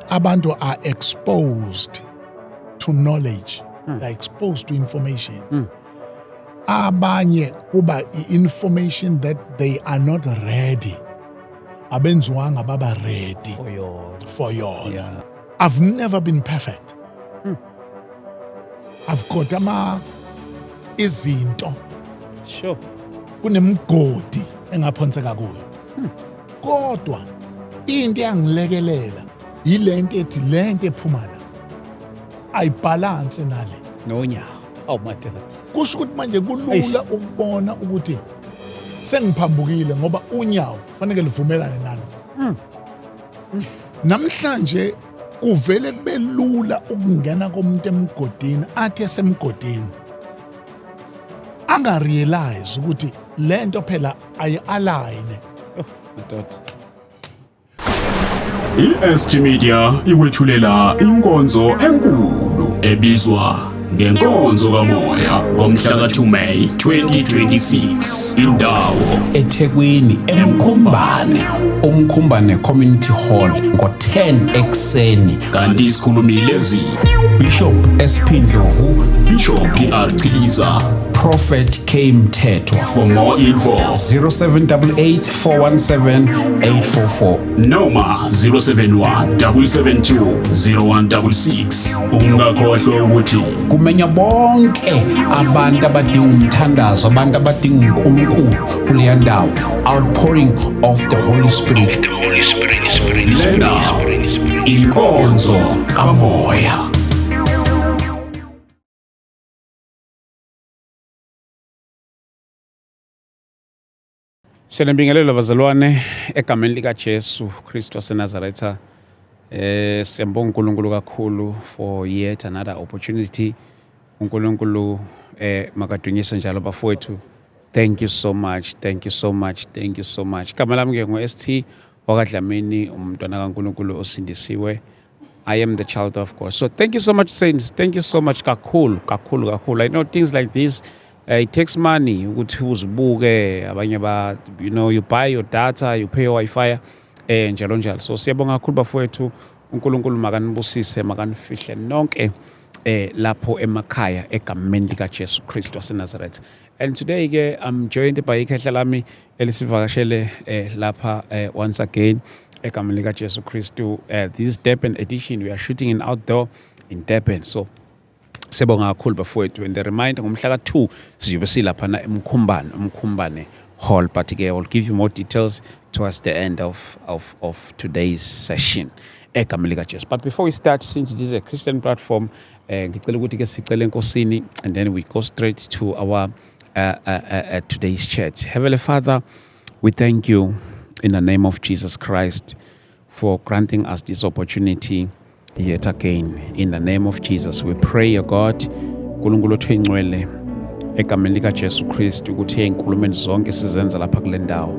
abantu are exposed to knowledge, they're exposed to information. Abanye kuba information that they are not ready. Abenziwanga baba ready for yona. Yeah. I've never been perfect. I've got izinto. Sure. Kunemgodi engaphonseka kuyo. Kodwa into yangilekelela yilento ethi lento ephuma la. Ayibalance nale. Nonyawo. Oh madoda. Kusho ukuthi manje kulula ukubona ukuthi sengiphambukile ngoba unyawo fanele livumelane nalo. Namhlanje kuvele kube lula ukungena komuntu emgodini athi esemgodini anga realize ukuthi lento phela ayi-align. Madoda. I-SG Media iwethulela inkonzo enkulu ebizwa ngenkonzo kamoya ngomhla ka-2 May 2026 indawo eThekwini eMkhumbane uMkhumbane Community Hall ngo-10 ekseni. kanti isikhulumi lezi Bishop SP Ndlovu, Bishop PR Chiliza. Prophet K Mthethwa. For more info 0788 417 844 noma 071 772 0166. Ungakhohlwa ukuthi kumenya bonke abantu abadinga umthandazo, abantu abadinga uNkulunkulu kuleya ndawo. Outpouring of the Holy Spirit. lena inkonzo kamoya. Siyabingelela bazalwane egameni lika Jesu Kristu waseNazaretha. Siyambonga uNkulunkulu kakhulu for yet another opportunity. uNkulunkulu makadunyiswe njalo bafowethu. Thank you so much. Thank you so much. Thank you so much. Igama lami ke ngo-ST wakadlamini umntwana kaNkulunkulu osindisiwe. I am the child of God. So thank you so much saints. Thank you so much kakhulu. I know things like this it takes money ukuthi uzibuke abanye ba you buy your data, you pay your Wi-Fi njalo. So siyabonga kakhulu bafowethu. uNkulunkulu makanibusise makanifihle nonke lapho emakhaya egameni lika Jesu Kristu waseNazaretha. And today ke I'm joined by ikhehla lami elisivakashele lapha once again egameni lika Jesu Kristu. This Durban edition we are shooting in outdoor in Durban. So siyabonga kakhulu bafowethu, and the reminder ngomhla ka2 siyobe silapha na eMkhumbane Hall, but I will give you more details towards the end of today's session. But before we start, since it is a Christian platform, ngicela ukuthi ke sicele enkosini, and then we go straight to our today's chat. Heavenly Father, we thank you in the name of Jesus Christ for granting us this opportunity yet again. In the name of Jesus, we pray, O God, uNkulunkulu othengcwele egameni lika Jesu Kristu ukuthi enkulumeni zonke sizenza lapha kule ndawo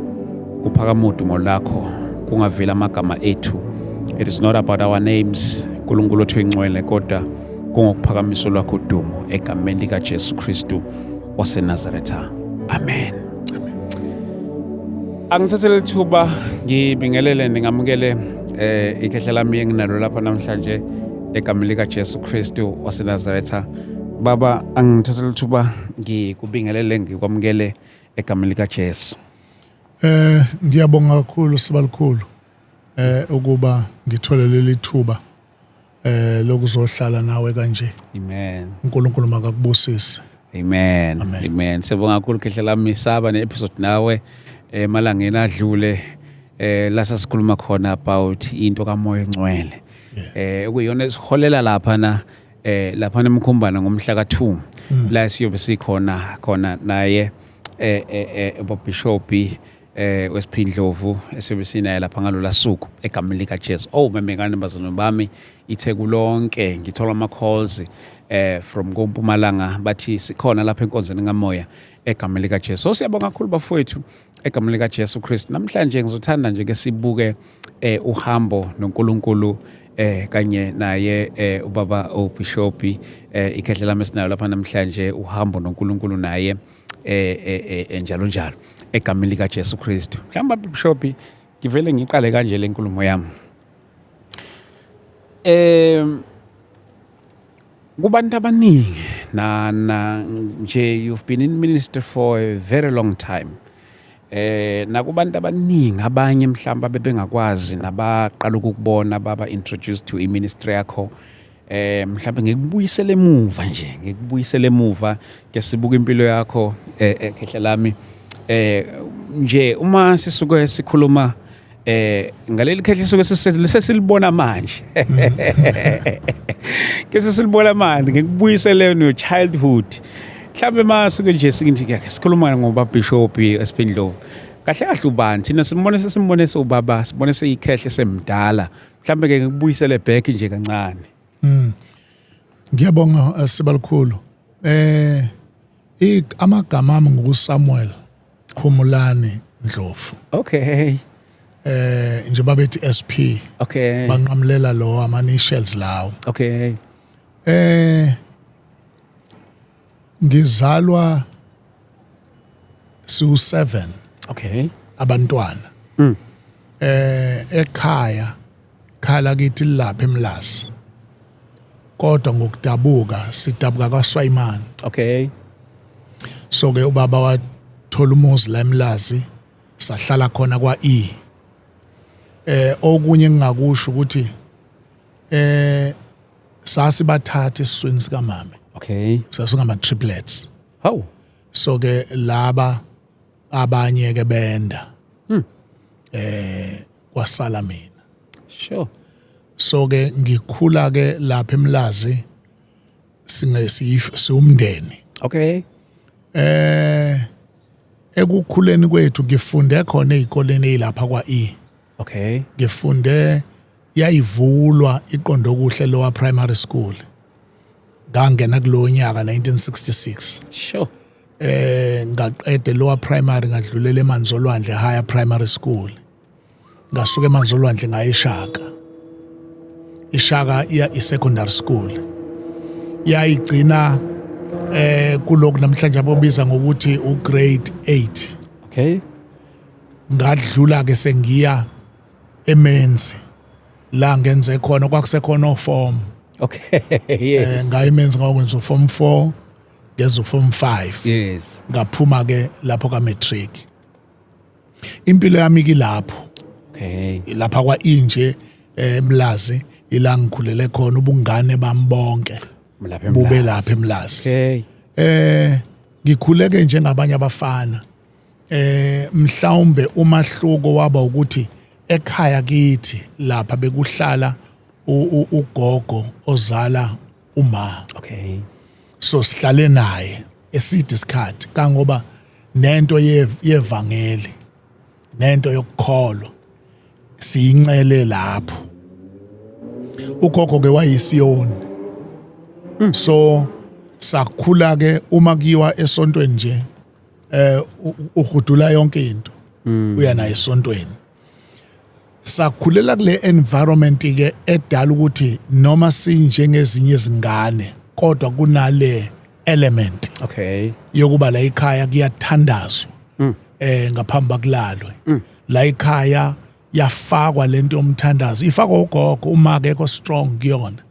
kuphakama udumo lakho, kungavela amagama ethu. It is not about our names, uNkulunkulu othengcwele, kodwa kungokuphakamiswa lwakho udumo egameni lika Jesu Kristu waseNazaretha. Amen. Angithathele ithuba ngibingelele ningamukele ikhehla lami enginalo lapha namhlanje egameni lika Jesu Kristu waseNazaretha. Baba, angithathele ithuba ngikubingelele ngikwamukele egameni lika Jesu. Ngiyabonga kakhulu sibalikhulu ukuba ngithole leli thuba lokuzohlala nawe kanje. Amen. uNkulunkulu makakubusise. Amen. Amen. Sibonga kakhulu ikhehla lami saba ne-episode nawe malangeni adlule la sasikhuluma khona about into kaMoya Ngcwele. Ukuyona esiholela lapha na lapha eMkhumbane ngomhla ka2 la siyobe sikhona naye Bishop wesP Ndlovu esiyobe sinaye lapha ngalola suku egameni lika Jesu. Memengane bazalwane bami, itheku lonke ngithola ama calls from koMpumalanga bathi sikhona lapha enkonzweni kaMoya egameni lika Jesu. So siyabonga kakhulu bafowethu egameni lika Jesu Kristu. Namhlanje ngizothanda nje ke sibuke uhambo noNkulunkulu kanye naye ubaba uBishop ikhehla lami esinayo lapha namhlanje, uhambo noNkulunkulu naye njalo egameni lika Jesu Kristu. Mhlawumbe Bishop ngivele ngiqale kanje lenkulumo yami. Kubantu abaningi na nje you've been in ministry for a very long time. Nakubantu abaningi abanye mhlamba bebengakwazi nabaqala ukubona baba introduced to iministry yakho. Mhlawumbe ngikubuyisele emuva ke sibuka impilo yakho ekhehle lami nje uma sisuke sikhuluma ngaleli khehle suke sesilibona manje ke sesilibona manje ngikubuyisele no childhood mhlawumbe masuke nje sikithi ke sikhuluma ngoba Bishop Siphendlovu kahle kahle ubani thina simbone sobaba sibone seyikhehle semdala mhlawumbe ke ngikubuyisele back nje kancane. Ngiyabonga sibalikhulu. Amagama ami ngokuSamuel Phumulani Ndlovu. Okay. Nje babethi SP. Okay. Banqamlela lo ama initials lawo. Okay. Ngizalwa su7. Okay. Abantwana. Ekhaya khala kithi lapha eMlazi. Kodwa ngokudabuka sidabuka kwaSwayimani. Okay. So ke ubaba wathola umuzi la eMlazi sahlala khona kwaE. Okunye engingakusho ukuthi sasibathatha esiswini sika mama. Okay. Sasingama triplets. Oh. So ke laba abanye ke benda. Kwasala mina. Sure. So ke ngikhula ke lapha eMlazi siumndeni. Okay. Ekukhuleni kwethu ngifunde khona ezikoleni ezilapha kwaE. Okay. Ngifunde yayivulwa iqondo kuhle lowa primary school. Ngangena kulo nyaka 1966. Sure. Ngaqede lowa primary ngadlulela eManzolwandle higher primary school. Ngasuka eManzolwandle ngayishaka. Ishaka iya secondary school. Yayigcina kuloko namhlanje abobiza ngokuthi ugrade 8. Okay. Ngadlula ke sengiya eMenzi la ngenze khona kwakusekhona uform. Okay. Yes. Ngayimenzi ngakwenza uform 4 ngeza uform 5. Yes. Ngaphuma ke lapho ka matric. Impilo yami ke lapho. Okay. Lapha kwainje eMlazi ila ngikhulele khona ubungane bambonke. Bube lapha eMlazi. Okay. Ngikhuleke njengabanye abafana. Mhlawumbe umahluko waba ukuthi ekhaya kithi lapha bekuhlala ugogo ozala uma. Okay. So sihlale naye eside isikhathi kangoba nento yevangeli nento yokukholwa siyincele lapho. Ugogo ke wayisiyoni. So sakhula ke uma kuyiwa esontweni nje uhudula yonke into uya nayo esontweni. Sakhulela kule environment ke edala ukuthi noma sinjengezinye izingane kodwa kunale element. Okay. Yokuba la ekhaya kuyathandazwa ngaphambi kwakulalwe. La ekhaya yafakwa lento yomthandazo ifakwa ugogo uma akekho strong kuyona.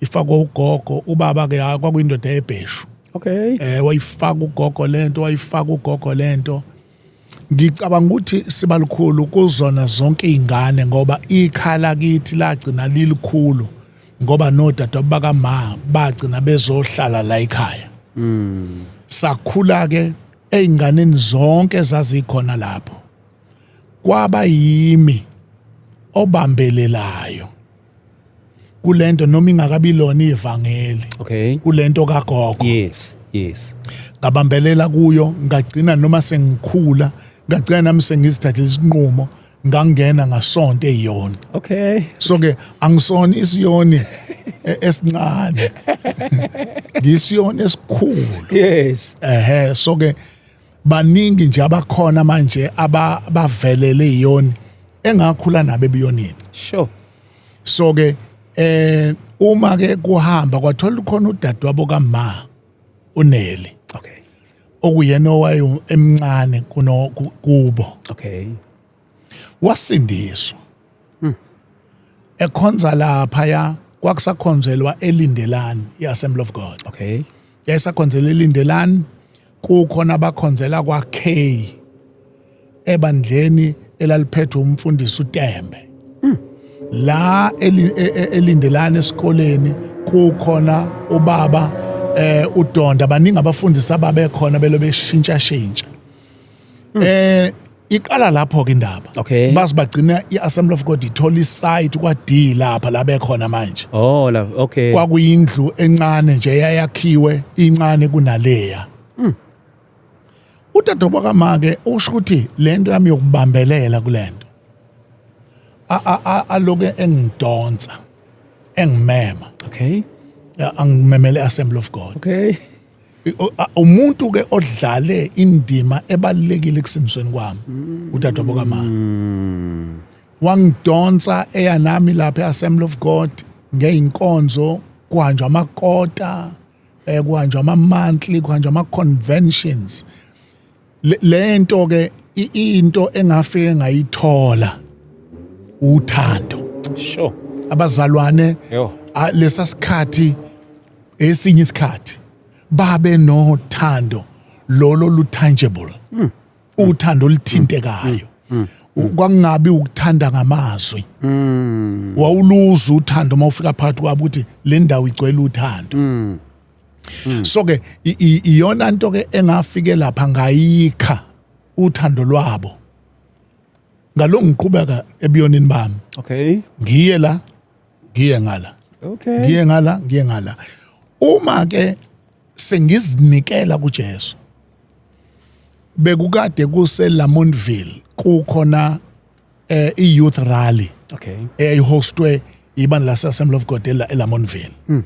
Ifakwa ugogo ubaba ke kwakuyindoda ebheshu. Okay. Wayifaka ugogo lento. Ngicabanga ukuthi sibalikhulu kuzona zonke izingane ngoba ikhala kithi lagcina lilikhulu ngoba nodade bakama bagcina bezohlala la ekhaya. Sakhula ke einganeni zonke ezazikhona lapho. Kwaba yimi obambelelayo. Kulento noma ingakabilona ivangeli. Okay. Kulento kagogo. Yes. Yes. Ngabambelela kuyo ngagcina noma sengikhula ngagcina nami sengizithathela isinqumo ngangena ngasonto eyona. Okay. So ke angisona isiyoni esincane. Ngisiyoni esikhulu. Yes. So ke baningi nje abakhona manje abavelele iyoni engakhula nabe biyonini. Sure. So ke uma ke kuhamba kwathola khona udadewabo kaMa uNeli. Okay. Okuyena owaye emncane kubo. Okay. Wasindiswa. Ekhonza lapha ya kwakusakhonzelwa eLindelani iAssembly of God. Okay. Yayisakhonzelwa eLindelani, kukhona abakhonzela kwaK ebandleni elaliphethwe umfundisi uTembe. La eLindelani esikoleni kukhona ubaba uDonda, baningi abafundisi ababekhona belo beshintsha. Iqala lapho ke indaba. Okay. Basibagcina iAssembly of God ithola isite kwaD lapha la bekhona manje. Oh, okay. Kwakuyindlu encane nje eyakhiwe incane kunaleya. Utatoba kamake usho ukuthi lento yami yokubambelela kulento. Aloke engidonsa engimema. Okay. Angimemele Assembly of God. Okay. Umuntu ke odlale indima ebalekile ekusinisweni kwami utatoba kamake. Wangidonsa eyanami lapha eAssembly of God ngeinkonzo, kuhanjwa amakota, kuhanjwa ama-monthly, kuhanjwa ama-conventions. Lento ke into engafike ngayithola uthando. Sure. Abazalwane lesa sikhathi esinye isikhathi babe nothando lolo lu-tangible. Uthando oluthintekayo. Kwangabi ukuthanda ngamazwi. Wawuluza uthando mawufika phakathi kwabo ukuthi le ndawo igcwele uthando. So ke iyona nto ke engafike lapha ngayikha uthando lwabo. Ngalo ngiqhubeka ebuyonini bami. Okay. Ngiye la, ngiye ngala. Okay. Ngiye ngala, ngiye ngala. Uma ke sengizinikela kuJesu, bekukade kuseLamontville kukhona i-youth rally. Okay. Eyayihostwe ibandla lase-Assembly of God eLamontville.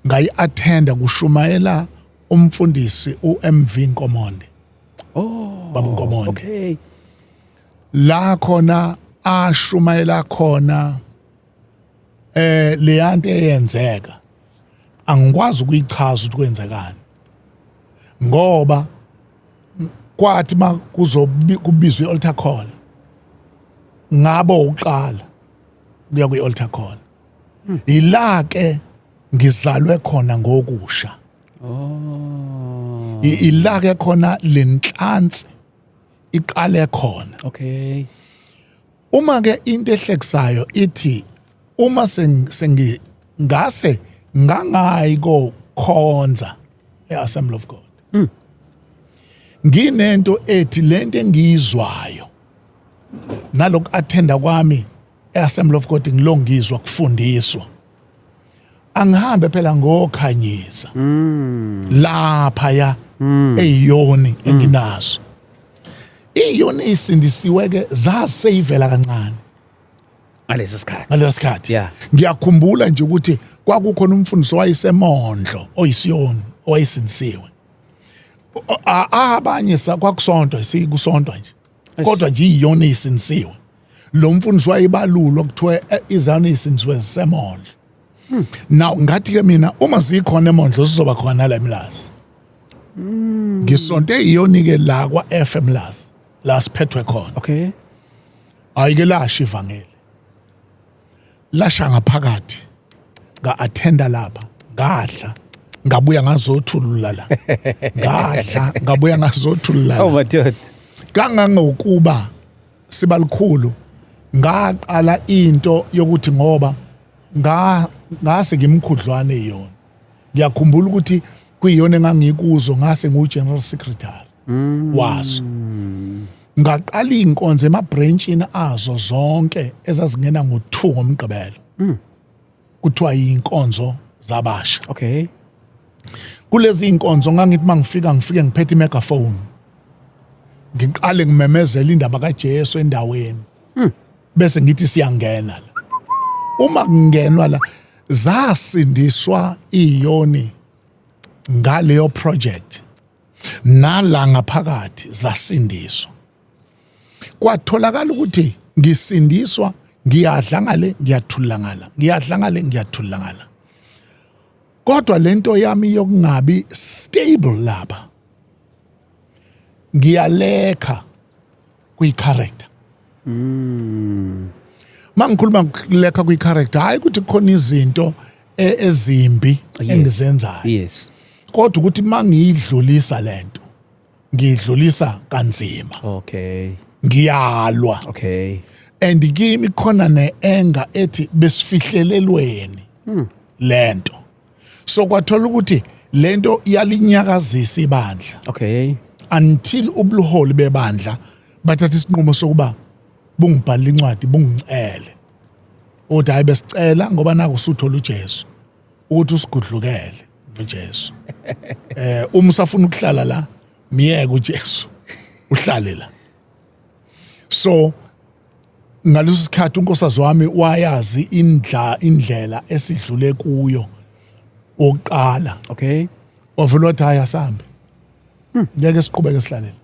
Ngayi-attenda kushumayela umfundisi uMV Nkomonde. Baba Nkomonde. Okay. La khona ashumayela khona leyanto eyenzeka. Angikwazi ukuyichaza ukuthi kwenzekani. Ngoba kwathi kubizwe i-altar call. Ngabo uqala kuya kwi-altar call. Ila ke ngizalwe khona ngokusha. Ila ke khona lenhlansi iqale khona. Okay. Uma ke into ehlekisayo ithi uma ngase ngangayi kokhonza eAssembly of God. Nginento ethi lento engiyizwayo nalokho attenda kwami eAssembly of God ngilongizwa kufundiswa. Angihambe phela ngokhanyisa. Lapha ya eyoni enginazo. Iyoni isindisiwe ke zaseyivela kancane. Ngalesi sikhathi. Yeah. Ngiyakhumbula nje ukuthi kwakukhona umfundisi wayesemondlo oyisiyoni owayisindisiwe. Abanye kwakusonto sikusonto nje. Kodwa nje iyoni isindisiwe. Lo mfundisi wayebalulo kuthiwa izana isindisiwe semondlo. Now ngathi ke mina uma sikhona emondlo sizoba khona la eMlazi. Ngisonto iyoni ke la kwa FM Lazi. La siphethwe khona. Okay. Ayike lasha ivangeli. Lasha ngaphakathi. Nga-attenda lapha. Ngadla. Ngabuya ngazothulula la. Ngadla. Ngabuya ngazothulula la. Oh my God. Kangangokuba sibalikhulu ngaqala into yokuthi ngoba ngase ngimkhudlwane iyona. Ngiyakhumbula ukuthi kuyiyona engangikuzo ngase ngu-general secretary waso. Ngaqala inkonzo emabranchini azo zonke ezazingena ngo2 ngomgqibelo. Kuthiwa inkonzo zabasha. Okay. Kulezi inkonzo ngangithi mangifike ngiphethe imegaphone. Ngiqale ngimemezela indaba kaJesu endaweni. Bese ngithi siyangena la. Uma kungenwa la zasindiswa iyoni ngaleyo project. Nala ngaphakathi zasindiswa. Kwatholakala ukuthi ngisindiswa ngiyadla ngale ngiyathula ngala. Ngiyadla ngale ngiyathula ngala. Kodwa lento yami yokungabi stable lapha. Ngiyalekha kwi-character. mangikhuluma lekha kwi character hayi ukuthi khona izinto ezimbi engizenzayo Yes. kodwa ukuthi mangiyidlulisa lento ngiyidlulisa kanzima Okay. ngiyalwa Okay. and kimi khona neenga ethi besifihlelelweni lento so kwathola ukuthi lento iyalinyakazisa ibandla Okay. until ubuholi bebandla bathatha isinqumo sokuba bungibhalile incwadi bungicele uthi hayi besicela ngoba naku usuthola uJesu ukuthi usigudlukele uJesu uma usafuna ukuhlala la miyeke uJesu uhlale la so ngaleso sikhathi uNkosazi wami wayazi indlela esidlule kuyo oqala Okay. ovela wathi hayi asambe ngeke siqhubeke sihlalela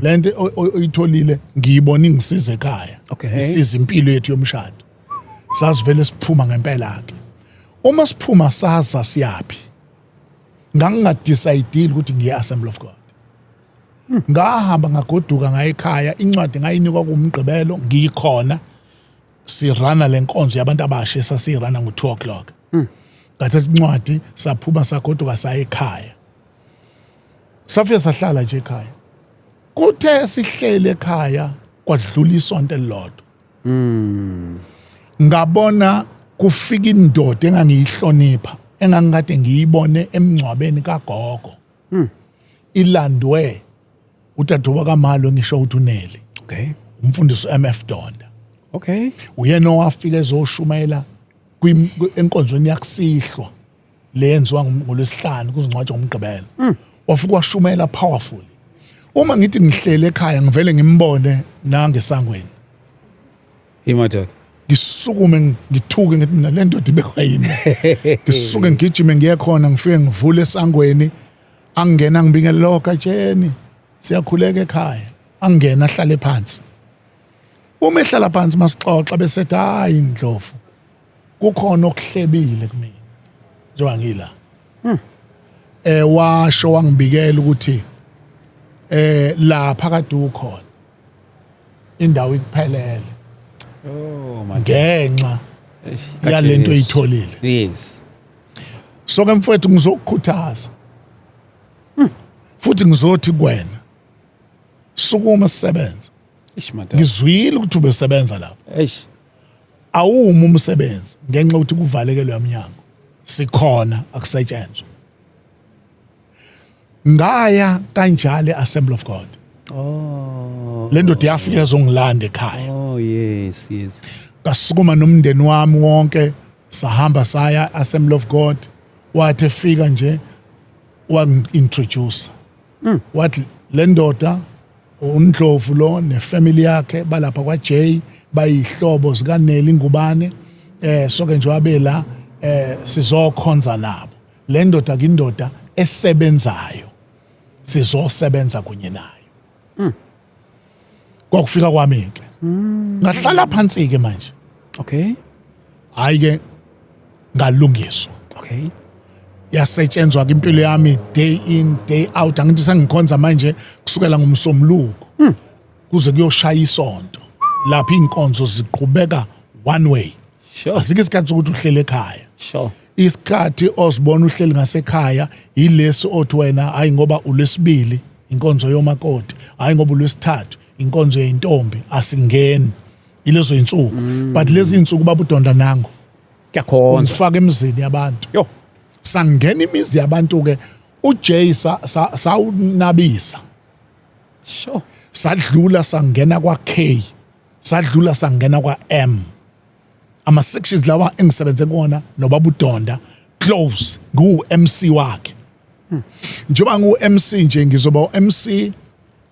lento oyitholile ngiyibona ingisize ekhaya Okay. isiza impilo yethu yomshado sasivele siphuma ngempela ke uma siphuma saza siyapi ngangingadecide ukuthi ngiye Assembly of God ngahamba ngagoduka ngaye ekhaya incwadi ngayinikwa kumgqibelo ngikhona sirana lenkonzo yabantu abasha esasirana ngo2 o'clock ngathatha incwadi saphuma sagoduka saya ekhaya safika sahlala nje ekhaya kuthe sihlele ekhaya kwadlula isonto elilodwa ngabona kufika indoda engangiyihlonipha engangikade ngiyibone emncwabeni kagogo ilandwe utatuwa kaMalo ngisho ukuthi uNeli Okay. umfundisi uMF Donda Okay. uyena owafika ezoshumayela enkonzweni yakusihlwa leyenziwa ngolwesihlanu kuzingcwatshwa ngomgqibelo wafika washumayela powerful uma ngithi ngihlele ekhaya ngivele ngimbone nangesangweni Imadoda. ngisukume ngithuke ngithi mina le ndoda ibekwa yini ngisuke ngigijime ngiye khona ngifike ngivule esangweni angena ngibingelela lo katsheni siyakhuleka ekhaya angena ahlale phansi uma ehlala phansi masixoxa besethi hayi Ndlovu kukhona okuhlebile kumina njengoba ngila washo wangibikela ukuthi lapha kade ukhona indawo ikuphelele Oh my. ngenxa yalento oyitholile Yes. so ke mfowethu ngizokukhuthaza futhi ngizothi kuwena sukuma sisebenza Madoda. ngizwile ukuthi ubesebenza lapha Eish. awuma umsebenzi ngenxa ukuthi kuvalekelwe eminyango sikhona akusetshenzwe ngaya kanjalo Assembly of God Oh. lento yafika zongilanda ekhaya Oh yes, yes. kasukuma nomndeni wami wonke sahamba saya Assembly of God wathi efika nje wangi-introduce wathi le ndoda uNdlovu lo nefamily yakhe balapha kwaJ bayihlobo zikaNeli Ngubane soke nje wabe la sizokhonza nabo le ndoda kindoda esebenzayo sizosebenza kunye nayo kwakufika kwami ke ngahlala phansi ke manje Okay. hayi ke ngalungiswa Okay. yasetshenzwa impilo yami day in day out angithi sengikhonza manje kusukela ngomsomluko kuze kuyoshaya isonto lapha inkonzo ziqhubeka one way Sure. asike isikhathi ukuthi uhlele ekhaya Sure. isikhathi osibona uhleli ngasekhaya yilesi othi wena hayi ngoba ulesibili inkonzo yomakoti hayi ngoba ulwesithathu inkonzo yeintombi asingeni ilezo insuku but lezi insuku baba uDonda nango Kuyakhonza. ungifaka emzini yabantu Yo. sangena imizi yabantu ke uJay sawunabisa Sure. sadlula sangena kwaK sadlula sangena kwaM ama sections lawa engisebenze kuona nobaba uDonda close ngu-MC wakhe njengoba ngu-MC nje ngizoba u-MC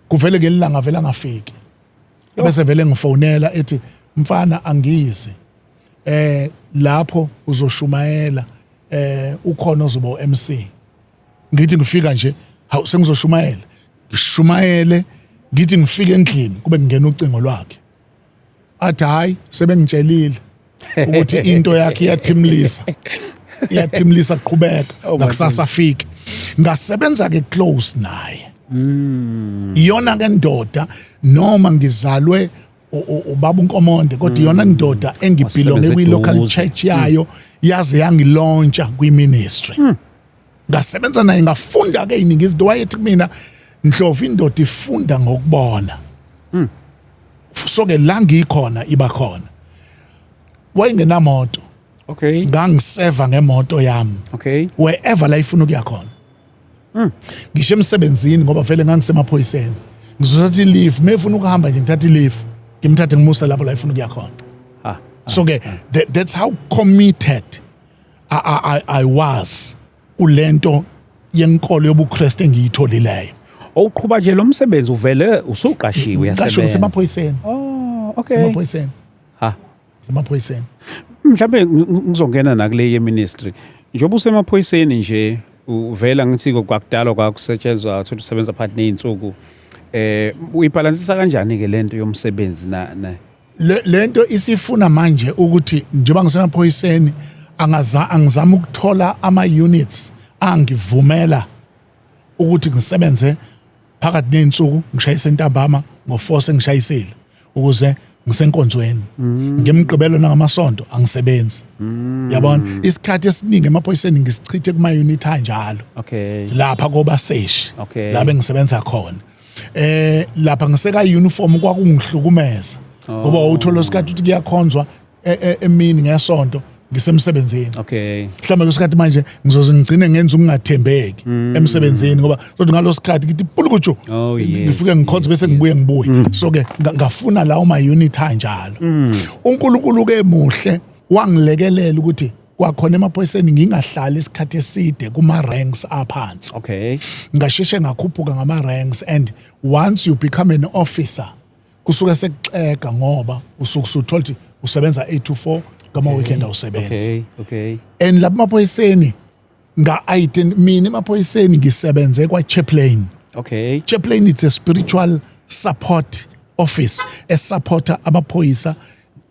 kuvele ngelanga vele angafiki bese vele ngifonela ethi mfana angizi lapho uzoshumayela ukhona ozoba u-MC ngithi ngifika nje hawu sengizoshumayela ngishumayele ngithi ngifike endlini kube ngingena ucingo lwakhe athi hayi sebengitshelile ukuthi into yakhe iyathimlisa qhubeka ngakusasa afike ngasebenza ke close naye iyona ke ndoda noma ngizalwe ubaba uNkomonde kodwa iyona ndoda engibhilonge Wasebenza kwi-local eduze. church yayo yaze yangilauncha kwi-ministry ngasebenza naye ngafunda-ke iningi izinto wayethi kumina Ndlovu indoda ifunda ngokubona so-ke la ngikhona iba khona wayengenamoto Okay. ngangiseva ngemoto yami Okay. wherever la ifuna ukuya khona ngisho emsebenzini ngoba vele ngangisemaphoyiseni ngizothatha i-leave mefuna ukuhamba nje ngithatha i-leave ngimthathe ngimusa lapho la ifuna ukuya khona so-ke that's how committed I was kulento yenkolo yobuKristu engiyitholileyo Uqhuba nje lo msebenzi uvele usuqashiwe ngasho yasebenza. ngisemaphoyiseni Oh, okay. semaphoyiseni Ha. semaphoyiseni Mhlawumbe ngizongena nakule ye-ministry. Njengoba usemaphoyiseni nje uvela ngithi kwakudala kwakusetshenzwa ukuthi usebenza phakathi ney'nsuku. Uyibhalansisa kanjani ke lento yomsebenzi na lento isifuna manje ukuthi njengoba ngisemaphoyiseni angizama ukuthola ama-units angivumela ukuthi ngisebenze phakathi ney'nsuku ngishayise ntambama ngo-4 sengishayisile ukuze ngisenkonzweni ngemgqibelo nangamasonto angisebenzi yabona isikhathi esiningi emaphoyiseni ngisichithe kuma-unit anjalo Okay. lapha kobaseshi Okay. lapha engisebenza khona lapha ngiseka uniform kwakungihlukumeza ngoba uthola isikhathi ukuthi kuyakhonzwa emini ngesonto ngisemsebenzini Okay. mhlawumbe kusikhathi manje ngizoze ngigcine ngenza ukungathembeki emsebenzini ngoba kodwa ngalosikhathi ngithi pulukuju Oh, yes, ngifike ngikhonze bese ngibuye so ke ngafuna lawo ma unit anjalo uNkulunkulu ke muhle wangilekelela ukuthi kwakhona emaphoyiseni ngingahlali isikhathi eside kuma ranks aphansi Okay. ngasheshe ngakhuphuka ngama ranks and once you become an officer kusuka sekuxeka ngoba usuke usuthola ukuthi usebenza 8 to 4 kama weekend awusebenzi Okay. Okay. and lapha emaphoyiseni mina emaphoyiseni ngisebenze kwaChaplain. Okay. Chaplain it's a spiritual support office esupporta amaphoyisa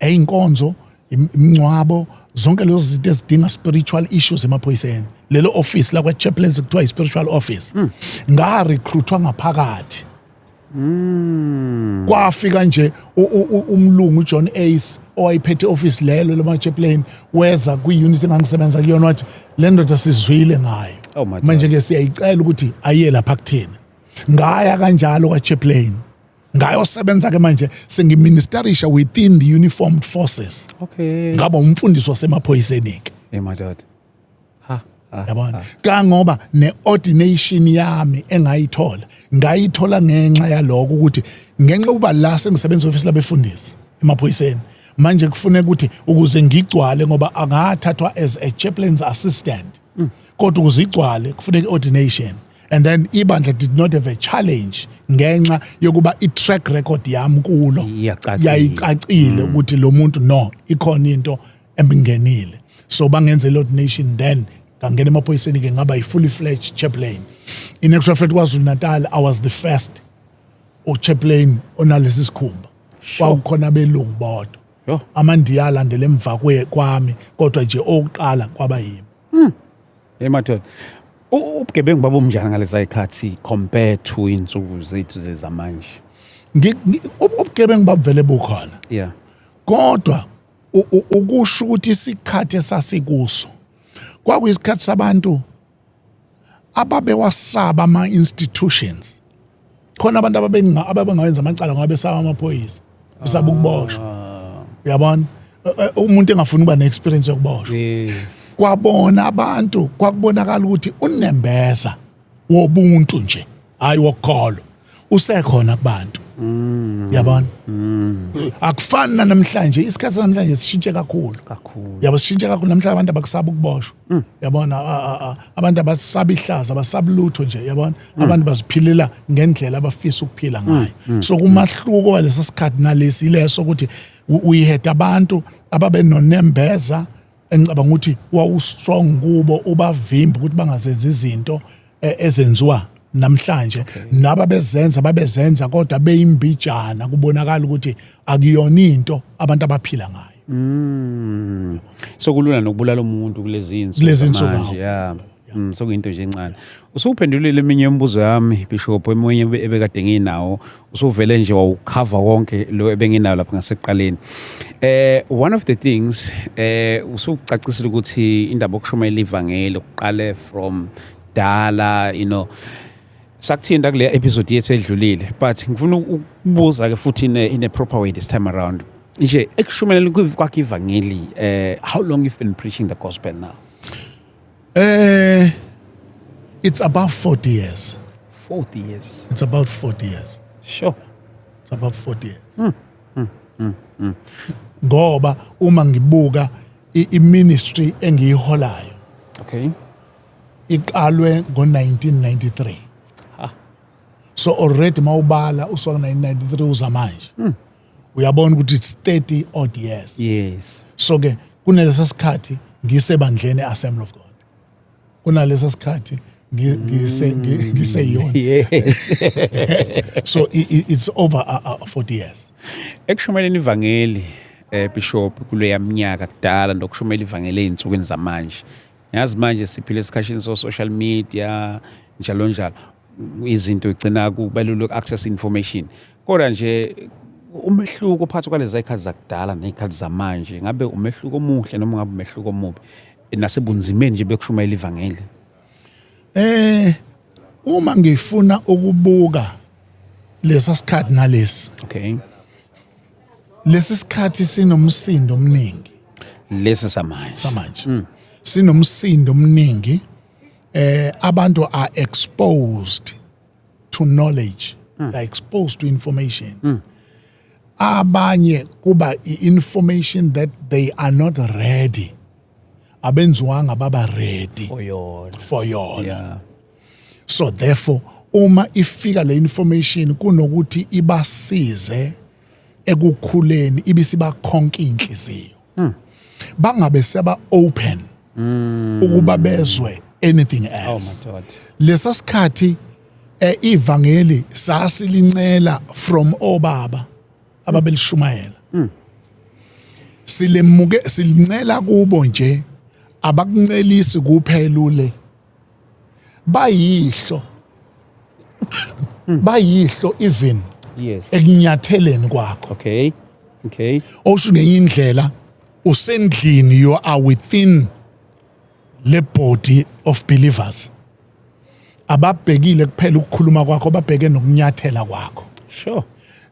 einkonzo imncwabo zonke lezo zinto ezidinga spiritual issues emaphoyiseni lelo office la kwaChaplain sekuthiwa i-spiritual office nga recruitwa ngaphakathi kwafika nje umlungu John Ace owayiphethe office lelo lama-Chaplain weza kwi-unit engangisebenza kuyona wathi le ndoda sizwile ngayo Oh my God. manje ke siyayicela ukuthi ayiye lapha kuthina ngaya kanjalo kwaChaplain ngayosebenza ke manje sengiministerisha within the uniformed forces Okay. ngaba umfundisi wasemaphoyiseni ke Hey my dad. Ha. yabona kangoba ne-ordination yami engayithola ngayithola ngenxa yaloko ukuthi ngenxa ukuba la sengisebenza office labefundisi emaphoyiseni manje kufuneka ukuthi ukuze ngigcwale ngoba angathathwa as a chaplain's assistant kodwa ukuze igcwale kufuneka ordination and then ibandla did not have a challenge ngenxa yokuba i-track record yami kulo Iyacacile. yayicacile ukuthi lo muntu no ikhona into ebingenile so bangenza i-ordination then ngangena emaphoyiseni ke ngaba yi-fully fledged chaplain in actual fact KwaZulu Natal I was the first chaplain onalesi sikhumba kwakukhona abelungu bodwa Yo. amandiya alandele emva kwami kodwa nje okuqala kwaba yimi Hey my dad. Ubugebengu babo bunjani ngalesa ikhathi compared to insuku zethu zezamanje? ubugebengu babuvele bukhona Yeah. kodwa ukusho ukuthi isikhathi esasikuso kwakuyisikhathi sabantu ababewasaba ama-institutions khona abantu ababengawenza amacala ngoba besaba amaphoyisa besaba ukuboshwa uyabona umuntu engafuni ukuba ne-experience yokuboshwa Yes. kwabona abantu kwakubonakala ukuthi unembeza wobuntu nje hayi wokholo usekhona kubantu yabona akufani namhlanje isikhathi namhlanje sishintshe kakhulu yabo sishintshe kakhulu namhlanje abantu abakusaba ukuboshwa yabona abantu abasaba ihlaza abasaba lutho nje yabona abantu baziphilela ngendlela abafisa ukuphila ngayo so kumahluko walesi sikhathi nalesi ileso ukuthi we had abantu ababe nonembeza engicabanga ukuthi wawustrong kubo ubavimba ukuthi bangazenza izinto ezenziwa namhlanje babezenza kodwa beyimbijana kubonakala ukuthi akuyona into abantu abaphila ngayo So kulula nokubulala umuntu kulezi insuku Kulezi insuku, manje. Yeah. Sokuyinto nje encane. Usuphendulile eminye imibuzo yami Bishop eminye ebekade nginawo usuvele nje wawucover wonke lo ebenginawo lapha ngaseqaleni. One of the things usucacisile ukuthi indaba yokushumayela ivangeli uqale from dala sakuthinta kule episode yethu edlulile but ngifuna ukubuza ke futhi in a proper way this time around. Nje ekushumayeleni kwakhe ivangeli how long you've been preaching the gospel now? It's about 40 years. 40 years. It's about 40 years. Sure. It's about 40 years. Ngoba uma ngibuka i-ministry engiyiholayo. Okay. Iqalwe ngo-1993. So already mawubala usuka 1993 uza manje. Uyabona ukuthi it's 30 odd years. Yes. So ke kunelesa sikhathi ngisebandleni Assembly of God. Kunalesa sikhathi ngiseyona. Yes. So it's over 40 years. Ekushumayeleni ivangeli Bishop kuleya minyaka kudala ndokushumayela ivangeli einsukwini zamanje. Yazi manje siphile esikhathini so social media njalo njalo. Izinto igcina kubalula uku-access information. Kodwa nje umehluko phakathi kwalezi zikhathi zakudala nezikhathi zamanje ngabe umehluko omuhle noma ngabe umehluko omubi nasebunzimeni nje bekushumayela ivangeli. Uma ngifuna ukubuka lesa sikhathi nalesi. Okay. Lesi sikhathi sinomsindo omningi. Lesi samanje. Sinomsindo omningi. Abantu are exposed to knowledge. They're exposed to information. Abanye kuba information that they are not ready. Abenziwanga baba ready for yona. Yeah. So therefore uma ifika le information kunokuthi ibasize ekukhuleni ibisiba konke inhliziyo. Bangabe seba open ukuba bezwe anything else. Oh my God. Lesa sikhathi ivangeli sasilincela from obaba ababelishumayela. Silincela kubo nje abakuncelisi kuphela ule. Bayihlo even. Yes. Ekunyatheleni kwakho. Okay. Osho ngenye indlela usendlini you are within le body of believers. Ababhekile kuphela ukukhuluma kwakho babheke nokunyathela kwakho. Sure.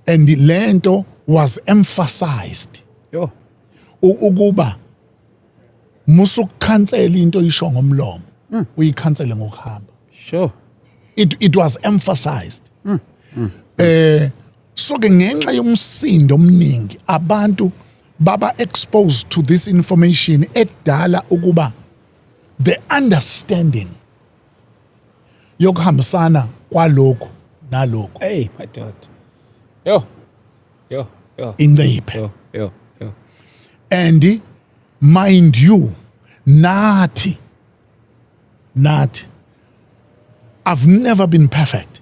And lento was emphasized. Yo. Ukuba musukukhansela into isho ngomlomo uyikhansele ngokuhamba. Sure. It was emphasized. So ke ngenxa yomsindo omningi abantu baba exposed to this information edala ukuba the understanding yokuhambisana kwalokho nalokho. Hey my God. Yo. Inciphe. Yo. And mind you, nathi I've never been perfect.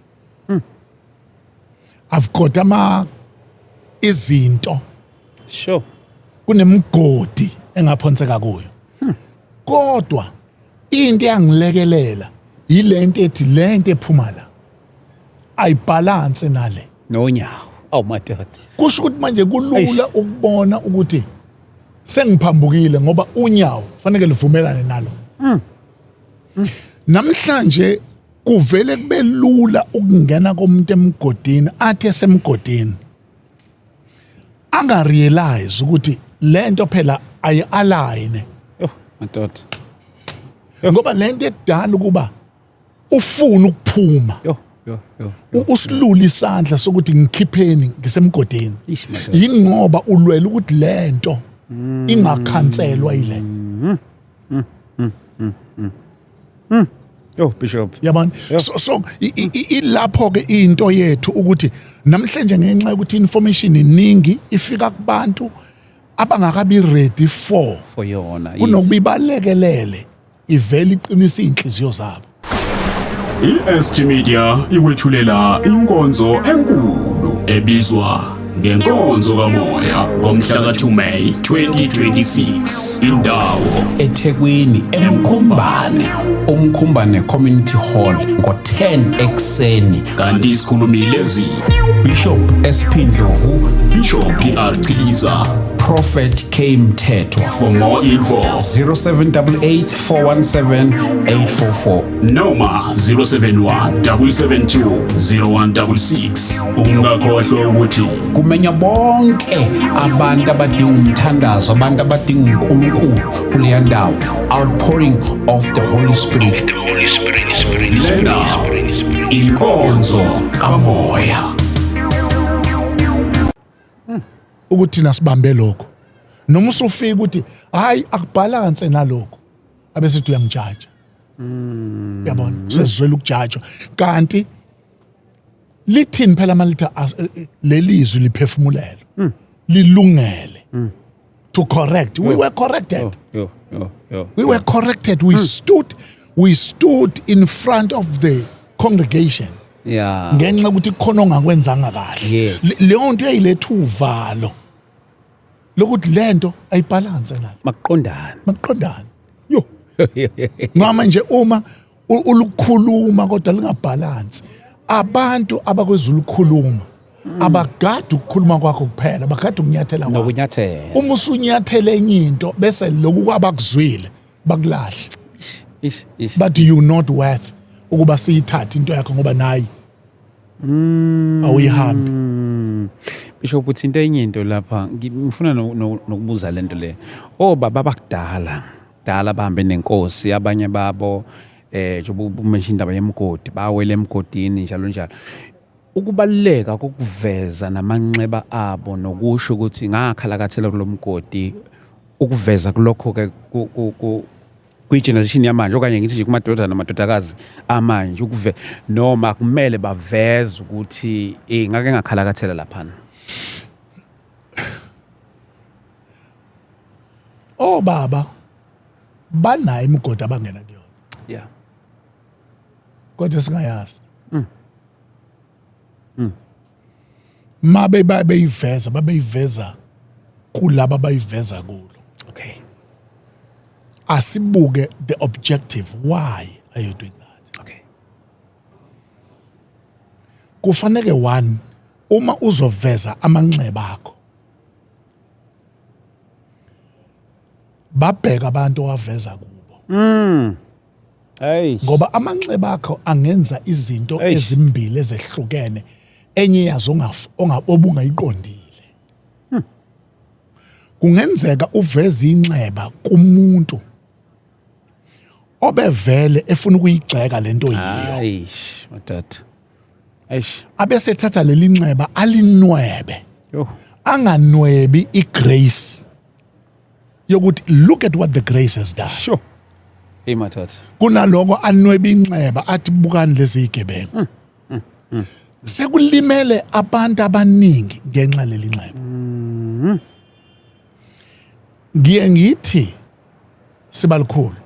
I've got izinto Sure. kunemgodi engaphonseka kuyo. Kodwa into yangilekelela yilento ethi lento ephuma la ayibalance nale. Nonyawo. Oh my God. Kusho ukuthi manje kulula ukubona ukuthi sengiphambukile ngoba unyawo fanele livumelane nalo. Namhlanje kuvele kube lula ukungena komuntu emgodini athi esemgodini anga realize ukuthi lento phela ayi-align. Oh my God. Ngoba lento edala ukuba ufuna ukuphuma. Yo. Usilula isandla sokuthi ngikhipheni ngisemgodini. Ish, my God. Yini ngoba ulwela ukuthi lento ingakhanselwa yile. Yo Bishop. Yabona? So ilapho ke into yethu ukuthi namhlanje ngenxa ukuthi information iningi ifika kubantu abangakabi ready for yona. Kunokubibalekele ivele iqinisa inhliziyo zabo. iSG Media iwethulela inkonzo enkulu ebizwa ngenkonzo kamoya ngomhla ka-2 May 2026 indawo eThekwini eMkhumbane uMkhumbane Community Hall ngo-10 ekuseni. kanti isikhulumi lezi Bishop SP Ndlovu, Bishop PR Chiliza. Prophet K Mthethwa. For more info 0788 417 844 noma 071 772 0166. Ungakhohlwa ukuthi kumenya bonke abantu abadinga umthandazo, abantu abadinga uNkulunkulu kuleya ndawo. Outpouring of the Holy Spirit. lena inkonzo kamoya. ukuthi thina sibambe lokho noma usufika ukuthi hayi akubalance nalokho abese uyangijaja yabona sesizwela ukujajwa kanti lithini phela malitha lelizwi liphefumulelo lilungele to correct we were corrected we were corrected we stood in front of the congregation Yeah. ngenxa ukuthi khona ongakwenzanga kahle Yes. leyo nto yayiletha uvalo lokuthi lento ayibalance nalo Maqondana. yo ngama nje uma ulukhuluma kodwa lingabhalansi abantu abakwezulukhuluma abagada ukukhuluma kwakho kuphela bagada ukunyathela kwakho Nokunyathela. uma usunyathela enye into bese lokhu kwabakuzwile bakulahle Ish. but you not worth ukuba siyithathe into yakho ngoba nayi awuyihambi Bishop uthi into enye into lapha ngifuna nokubuza lento le. Baba bakudala bahambe nenkosi abanye babo njengoba umention indaba yemgodi bawela emgodini njalo. Ukubaleka kokuveza namanxeba abo nokusho ukuthi ngakhalakathela kulomgodi ukuveza kulokho ke kwi-generation yamanje okanye ngithi nje kumadodana namadodakazi amanje noma kumele baveze ukuthi ngake ngakhalakathela laphana. Baba banayo imigodi abangena kuyona Yeah. kodwa singayazi mabe babeyiveza kulabo bayiveza kulo. Okay. Asibuke the objective, why are you doing that? Okay. Kufanele one uma uzoveza amanxeba akho babheka abantu owaveza kubo Hey. ngoba amanxeba akho angenza izinto Eish. ezimbili ezehlukene enye yazo obungayiqondile. Kungenzeka uveze inxeba kumuntu obevele efuna ukuyigxeka lento yiyo Aish, matata. Aish. abese thatha leli nxeba alinwebe Yo. anganwebi igrace yokuthi look at what the grace has done. Sure. Hey matata. Kunaloko anweba inxeba athi bukani lezi igebengu sekulimele abantu abaningi ngenxa leli nxeba. Ngiye ngithi sibalikhulu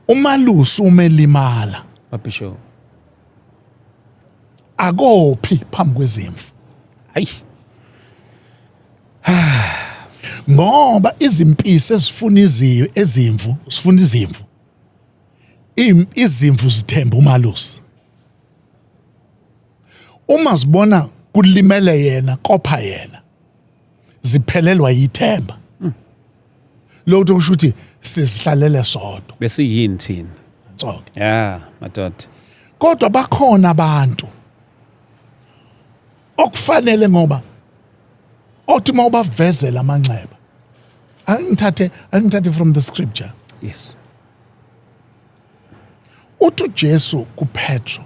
umalusi umelimala Bishop. akophi phambi kwezimvu Aish. ngoba izimpisi ezifuna izimvu sifuna izimvu izimvu zithemba umalusi uma zibona kulimele yena kopha yena ziphelelwa yithemba lokho kusho ukuthi sizihlalele sodwa Bese yini thina? ntsoko Yeah, matata. kodwa bakhona abantu okufanele ngoba othi mawubavezela amanxeba angithathe from the scripture Yes. uthi uJesu kuPetro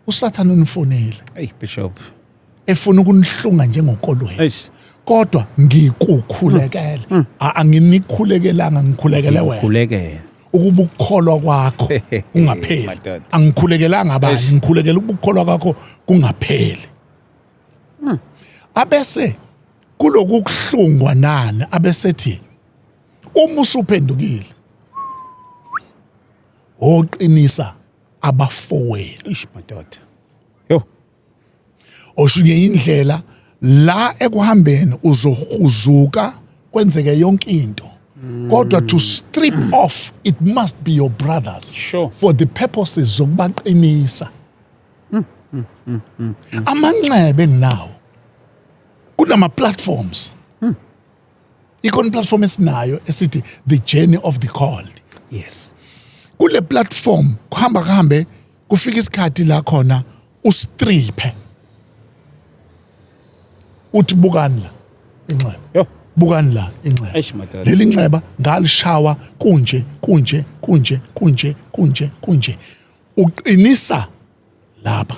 uSathane unifonile Hey Bishop. efuna ukunihlunga njengokolweni Aish. kodwa ngikukhulekela anginikhulekelanga ngikhulekele wena Khulekela. ukuba ukukholwa kwakho ungapheli Madoda. angikhulekelanga abanye ngikhulekela ukukholwa kwakho kungapheli abese kuloku kuhlungwa nani abesethi uma usuphendukile oqinisa abafowenu Ish madoda. Yo. oshunye indlela la ekuhambeni uzohuzuka kwenzeke yonke into kodwa to strip off it must be your brothers Sure. for the purposes zokubaqinisa amanxebe enginawo kunama platforms ikon platform esinayo esithi the journey of the called Yes. kule platform kuhambe kufika isikhathi la khona ustriphe uthi bukani la inxeba Yo. bukani la inxeba Eish, madoda. leli nxeba ngalishawa kunje uqinisa lapha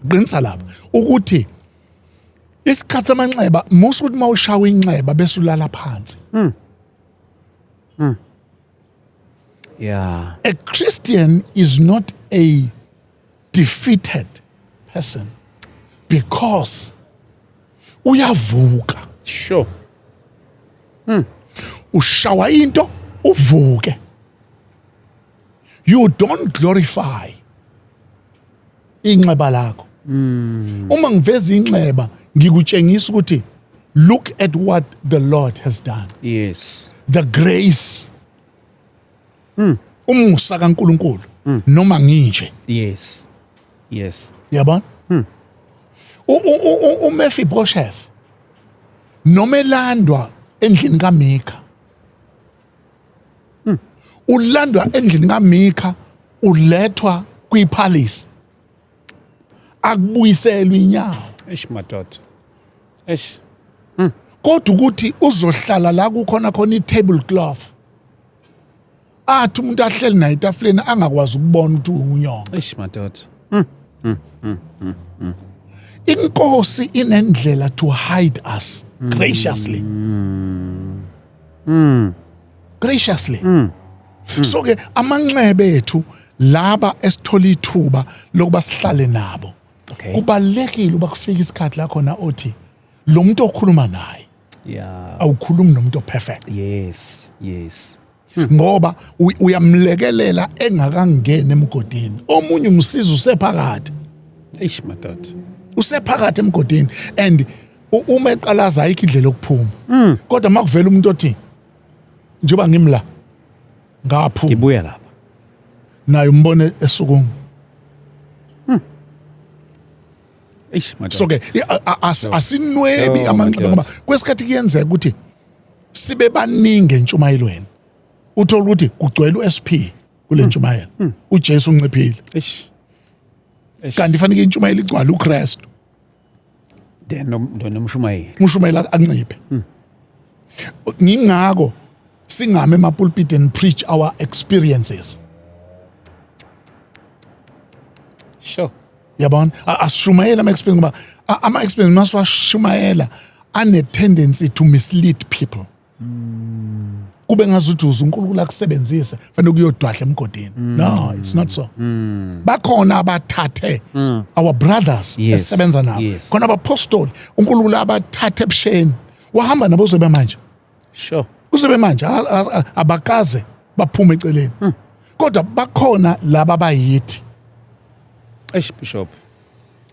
uqinisa lapha ukuthi isikhathi samanxeba musu ukuthi mawushawa inxeba bese ulala phansi Yeah. a Christian is not a defeated person because uyavuka Sure. ushawa into uvuke you don't glorify inxeba lakho uma ngiveza inxeba ngikutshengisa ukuthi look at what the Lord has done Yes. the grace umusa kaNkuluNkulu noma nginje Yes. Yes. yabona uMephibosheth noma elandwa endlini kaMikha ulandwa endlini kaMikha ulethwa kwipalace akubuyiselwe inyawo Eish, madoda. Eish. kodwa ukuthi uzohlala la kukhona khona i-tablecloth athi umuntu ahleli naye etafuleni angakwazi ukubona ukuthi unyonga Eish, madoda. inkosi inendlela to hide us graciously graciously so ke amanxebe ethu laba esithola ithuba lokuba sihlale nabo Okay. kubalekile uba kufika isikhathi la khona othi lo muntu okhuluma naye Yeah. awukhulumi nomuntu operfect Yes. Yes. ngoba uyamlekelela engakangena emgodini omunye umsiza usephakathi Eish, madoda. usephakathi emgodini and uma eqalaza ayikho indlela yokuphuma kodwa makuvela umuntu othi njengoba ngimla ngaphuma Ngibuya lapha. naye umbone esukungu Eish, madoda. so ke asinwebi Oh, amanxeba my ngoba God. kwesikhathi kuyenzeka ukuthi sibe baningi entshumayelweni uthola ukuthi kugcwele uSP kule ntshumayelo uJesu unciphile Eish. Eish. kanti fanele intshumayelo igcwala uKristu Then nomshumayeli. umushumayela anciphe ngingako singame emapulpit and preach our experiences Sure. yabona asishumayela ama-experience ngoba ama-experience masiwashumayela ane-tendency to mislead people kube ngazuthi uze uNkulunkulu akusebenzise fanele kuyodwahla emgodini no it's not so bakhona abathathe our brothers Yes, esebenza nabo yes. khona abapostoli uNkulunkulu abathathe ebusheni wahamba nabo uzebe manje Sure. uzebe manje abakaze baphume eceleni kodwa bakhona laba abayithi Eish, Bishop.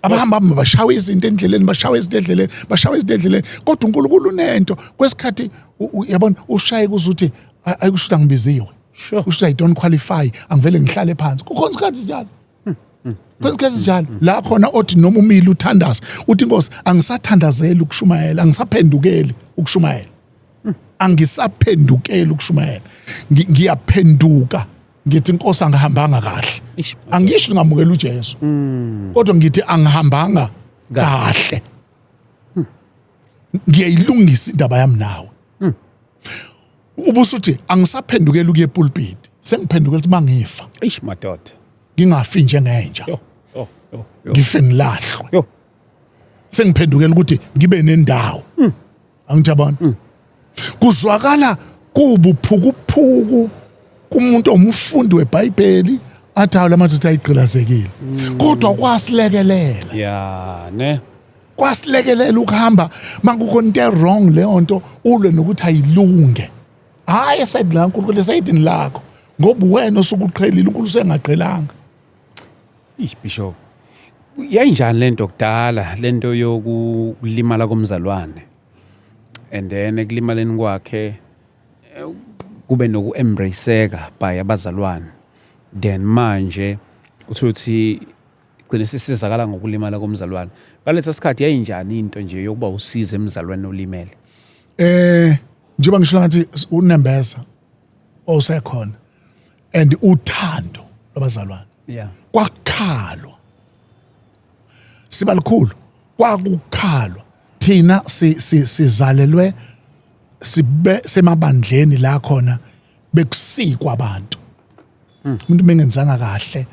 abahamba bashawe izinto endleleni bashawe izinto endleleni kodwa uNkulunkulu unento kwesikhathi yabona ushaye kuzuthi ayikusho angibiziwe Sure. usho I don't qualify angivele ngihlale phansi kukhona isikhathi njalo kwesikhathi njalo la khona othi noma umile uthandaza uthi inkosi angisathandazeli ukushumayela angisaphendukeli ukushumayela angisaphendukeli ukushumayela ngiyaphenduka ngithi inkosi angihambanga kahle Eish. angisho ngamukela uJesu kodwa ngithi angihambanga kahle ngiyayilungisa indaba yami nawe ubusuthi angisaphendukela ukuye epulpit sengiphendukela ukuthi mangifa Eish, madoda. ngingafi njengenja Yo. Yo. Yo. Yo. ngife ngilahlwe Yo. sengiphendukela ukuthi ngibe nendawo angijabona kuzwakala kubuphukuphuku kumuntu omfundi weBhayibheli athi hawu lamadoda ayigqilazekile kodwa kwasilekelela Yeah, ne. kwasilekelela ukuhamba makukho into wrong leyo nto ulwe nokuthi ayilunge hayi esayidi la uNkulunkulu esayidini lakho ngoba wena osukuqhelile uNkulunkulu sengaqhelanga Eish, Bishop. yayinjani lento kudala lento yokulimala komzalwane and then ekulimaleni kwakhe kube noku-embraceeka by abazalwane then manje uthi gcine sisizakala ngokulimala komzalwane ngalesa sikhathi yayinjani into nje yokuba usize emzalwane olimele njengoba ngisho ngathi unembeza osekhona and uthando lwabazalwane yeah kwakhalwa siba likhulu kwakukhalwa thina sizalelwe sibe semabandleni la khona bekusikwa abantu umuntu mengenzanga kahle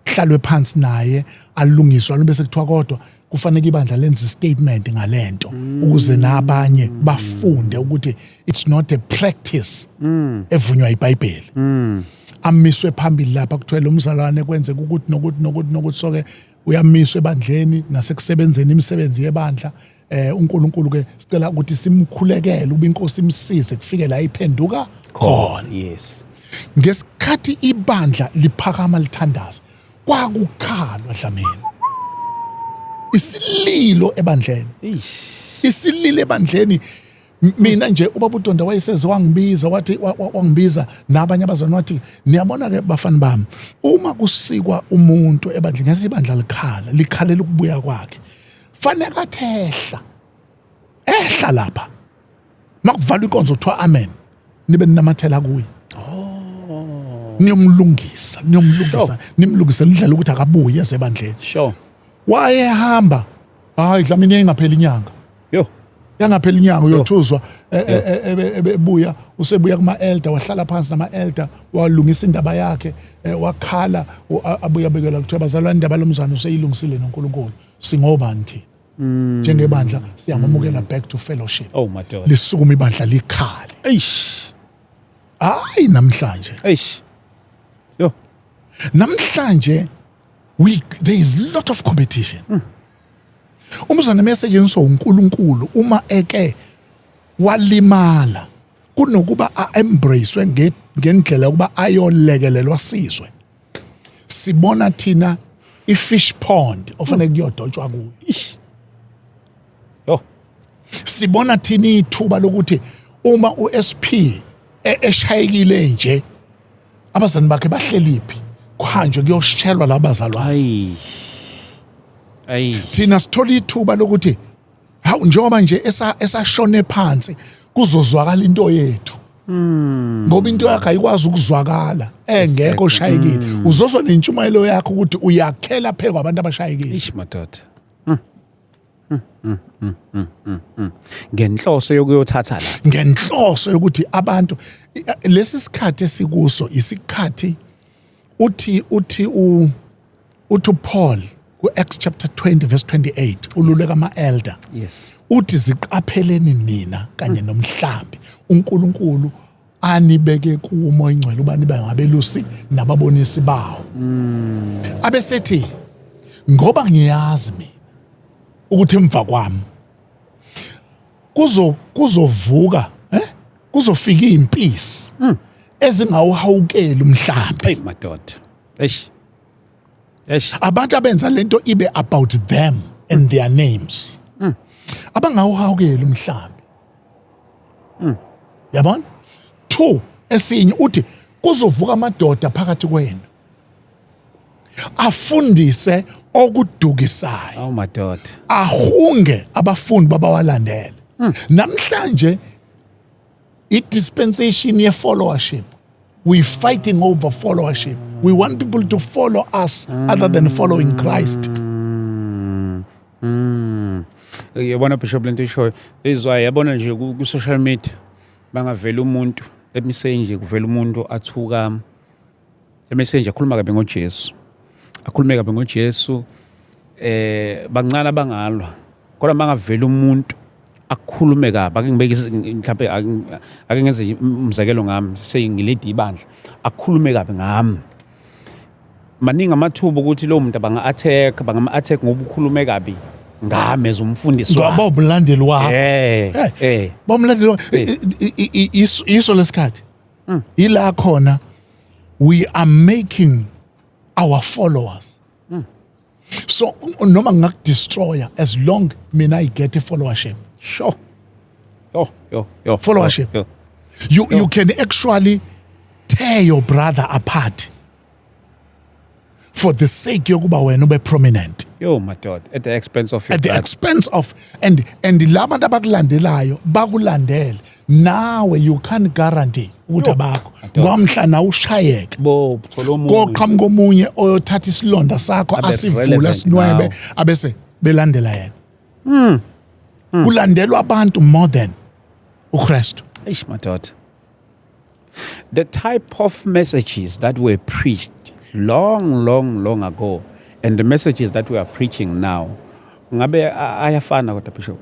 hlalwe phansi naye alungiswa bese kuthiwa kodwa kufanele ibandla lenze statement ngalento ukuze nabanye bafunde ukuthi it's not a practice evunywa iBhayibheli amiswe phambili lapha kuthiwa lo mzalwane kwenze ukuthi nokuthi soke uyamiswe ebandleni nasekusebenzeni imisebenzi yebandla uNkulunkulu ke sicela ukuthi simkhulekele ube inkosi imsize kufike la iphenduka khona yes ngesikhathi ibandla liphakama lithandaza kwakukhalwa Dlamini isililo ebandleni isililo ebandleni mina nje ubaba uDonda wayeseze wangibiza wathi wangibiza nabanye abazalwane wathi niyabona ke bafana bami uma kusikwa umuntu ebandleni ngathi ibandla likhalela ukubuya kwakhe fanele kathehla ehla lapha makuvalwa inkonzo kuthiwa amen nibe ninamathela kuye niyomlungisa nimlungisa indlela ukuthi akabuye ezebandleni sure wayehamba hayi Dlamini engapheli inyanga yo yangapheli inyanga uyothuzwa ebuya usebuya kuma elder wahlala phansi nama elder walungisa indaba yakhe wakhala abuya abekela kuthiwa bazalwane indaba lomzana useyilungisile noNkulunkulu singobani thina njengebandla siyamamukela back to fellowship oh my God lisukuma ibandla likhale eish hayi namhlanje eish yo namhlanje there is a lot of competition umzana mesetshenziswa uNkulunkulu uma eke walimala kunokuba embracewe ngendlela yokuba ayolekelelwa sizwe sibona thina ifish pond ofanele kuyodotshwa kuyo yo sibona thina ithuba lokuthi uma uSP eshayekile nje abazali bakhe bahleliphi khanje kuyoshelwa labazalwane ayi thina sithola ithuba lokuthi hawu njengoba nje esashone phansi kuzozwakala into yethu ngoba into yakhe ayikwazi ukuzwakala engekho shayekile uzozwa nentshumayelo yakho ukuthi uyakhela phezulu abantu abashayekile ish madoda ngenhloso yokuyothatha la ngenhloso yokuthi abantu lesi sikhathi esikuso isikhathi uthi uPaul ku-Acts chapter 20 verse 28 ululeka ama-elder yes uthi ziqapheleni nina kanye nomhlambi uNkulunkulu anibeke kumo ingcwele ubani bangabelusi nababonisi bawo abesethi ngoba ngiyazi mina ukuthi emva kwami kuzovuka kuzofika impisi ezingawuhawukela umhlambi hey madoda eish abantu abenza lento ibe about them and their names abangawuhawukela umhlambi yabona 2 esinye uthi kuzovuka amadoda phakathi kwenu afundise okudukisayo oh madoda ahunge abafundi babawalandela namhlanje i-dispensation ye followership we fighting over followership we want people to follow us other than following Christ yabona bishop lento ishoyo izwa yabona nje ku social media bangavela umuntu emisenge kuvela umuntu athuka emisenge akhuluma kabe ngoJesu akhulume kabe ngoJesu bancane abangalwa kodwa mangavela umuntu akhulume kabi akengibekise mhlawumbe ake ngenze umzekelo ngami sengiledi ibandla akhulume kabi ngami maningi amathuba ukuthi lo muntu banga-attack ngoba ukhulume kabi ngami as umfundisi wami ngoba umlandeli wakho bomlandeli iso lesikhathi ila khona we are making our followers So noma ngakudestroya as long mina I get a followership. Sure. Yo. Followership. Yo. You can actually tear your brother apart for the sake yokuba wena ube prominent. Yo, my God. At the expense of your At the brother. expense of and labantu abakulandelayo bakulandele nawe you can't guarantee ukuthi abakho ngomhla na ushayeke Bo, thola omunye. koqhamuka omunye oyothatha isilonda sakho Abe asivula relevant sinwebe now. abese belandela yena kulandelwa abantu more than uKristu. Ish, my daughter. The type of messages that were preached long ago and the messages that we are preaching now, ngabe ayafana kodwa Bishop.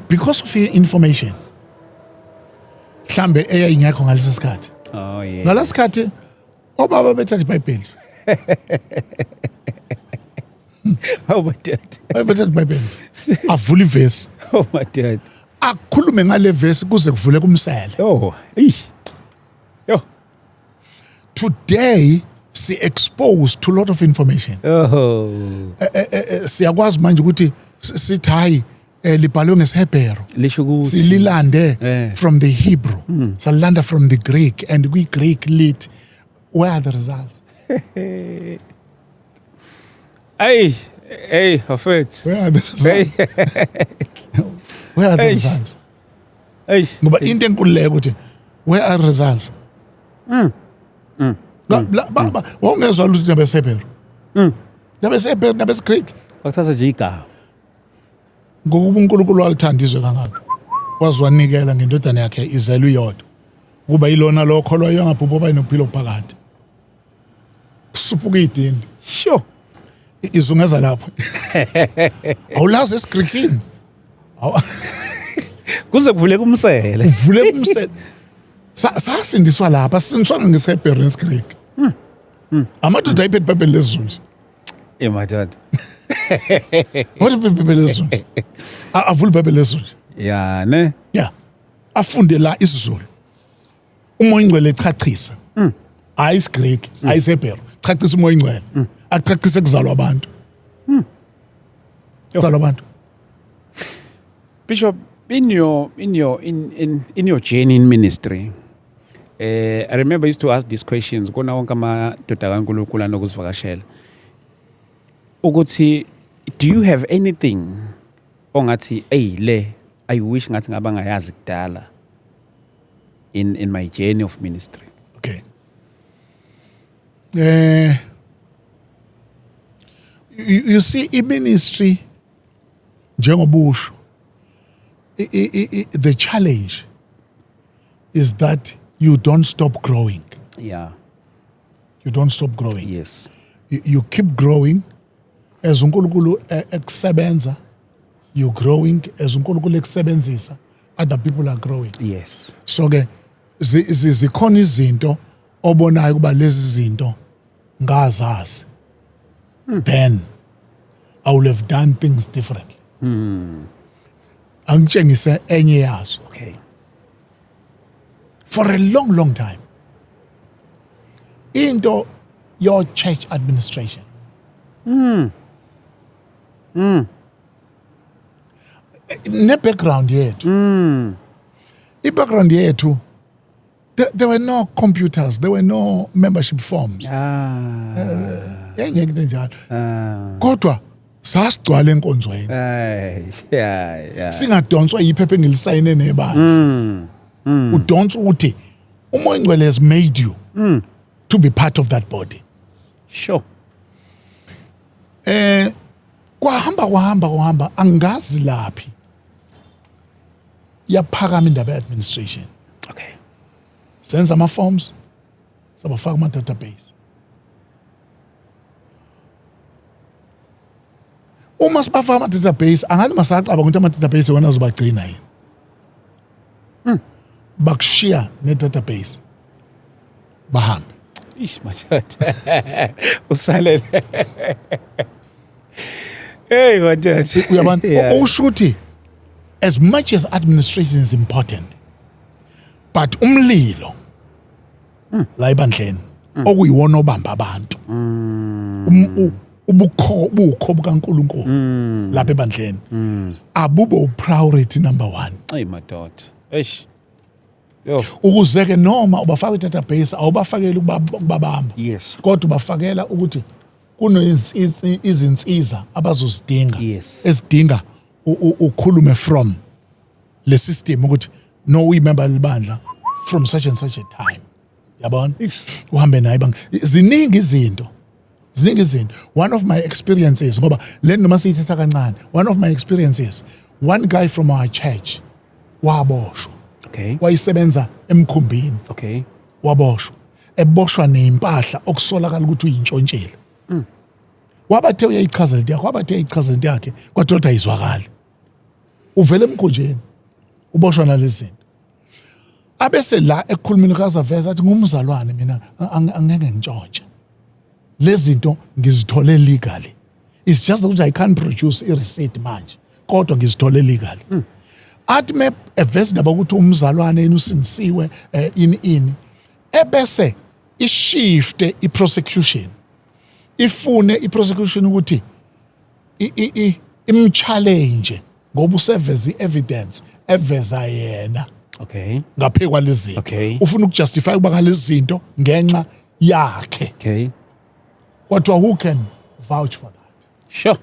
Because of information mhlambe eyayingekho ngalesi sikhathi Oh yeah. ngalasikhathi obaba bethatha iBhayibheli Oh my dad. bethatha iBhayibheli avula ivesi Oh my dad. akukhulume ngale vesi kuze kuvule kumsele. Oh, ish. Yo. Today si exposed to a lot of information. Oh. Siyakwazi manje ukuthi sithi hayi libhalwe ngesihebheru Lisho ukuthi sililande from the Hebrew salilanda from the Greek and we Greek lit where are the results? Hey, Hafet. Where are the results? Where are the Hey. results? Eish. Ngoba into enkululeko ukuthi where are the results? Wawungezwa lutho nabesihebheru nabesihebheru nabesiGreek Wakuthatha nje igama. ngokuba uNkulunkulu walithanda izwe kangaka waziwanikela ngendodana yakhe izelwe iyodwa kuba yilona lo kholwa yangabhubho bayinophilo phakathi supuka idindi Sure. izungeza lapho awulazi esiGreekini Kuze kuvuleka umsele. uvule kumsele sasindiswa lapha sindiswa ngesihebheru nesiGreek amadoda ayiphethe iBhayibheli lezulu Yeah, my dad. what iBhayibheli lezulu avule iBhayibheli lezulu Yeah, ne? yeah afunde la isiZulu umoya ingcwele echachisa hayi isiGreek hayi isihebheru chachisa umoya ingcwele achachise kuzalwa abantu kuzalwa abantu. Bishop, in your journey in ministry, I remember I used to ask these questions. Kona wonke amadoda kaNkulunkulu anokuzivakashela. Ukuthi, do you have anything ongathi le I wish ngathi ngaba ngayazi kudala in my journey of ministry? Okay. You see, in ministry, njengobusho, the challenge is that you don't stop growing. Yeah. You don't stop growing. Yes. You keep growing. As uNkulunkulu ekusebenza, you're growing. As uNkulunkulu ekusebenzisa, other people are growing. Yes. So ke zikhona izinto obonayo kuba lezi zinto ngazazi. Then I would have done things differently. Angitshengise enye yazo. Okay. For a long time. Into your church administration. Ne background yethu. I-background yethu, there were no computers, there were no membership forms. Yayingekho into enjalo. Kodwa sasigcwala enkonzweni. Yeah. Singadonswa yiphepha engilisayine nebandla. Udonsa uthi umoya ingcwele has made you to be part of that body. Sure. Kwahamba angazi laphi yaphakama indaba ye-administration. Okay. Senza ama-forms sabafaka ama-database. Uma sibafaka ama-database angani masacaba ukuthi ama-database wena azobagcina yini. Bakushiya ne-database bahambe. Ish, my dad. Usalele. Hey, my dad. Uyabona usho ukuthi as much as administration is important but umlilo la ebandleni okuyiwona obamba abantu ubukho bukaNkulunkulu lapha ebandleni abubo priority number 1 Ay madoda. Eish. Yo. ukuze ke noma ubafaka i-database awubafakeli ukubabamba Yes. kodwa ubafakela ukuthi izinsiza abazozidinga Yes. ezidinga ukhulume from le system ukuthi no uyimember libandla from such and such a time yabona uhambe naye ziningi izinto one of my experiences ngoba le noma siyithatha kancane one of my experiences one guy from our church waboshwa Okay. wayisebenza emkhumbini Okay. waboshwa eboshwa neimpahla okusolakala ukuthi uyintshontshile wabathe uyayichaza into yakhe wabathe uyayichaza into yakhe kwadoda ayizwakali uvele emkhunjeni uboshwa nalezi zinto abese la ekukhulumeni kaZaveza athi ngumzalwane mina angeke ngitshontshe lezi zinto ngizithole legally it's just that I can't produce a receipt manje kodwa ngizithole legally athi me evesi ndaba ukuthi umzalwane yena usinisiwe ini ebese ishift iprosecution ifune iprosecution ukuthi imchallenge ngoba useveza evidence eveza yena Okay. ngaphekwa lezi Okay. ufuna ukujustify kuba ngalezi zinto ngenxa yakhe Okay. kodwa who can vouch for that Sure.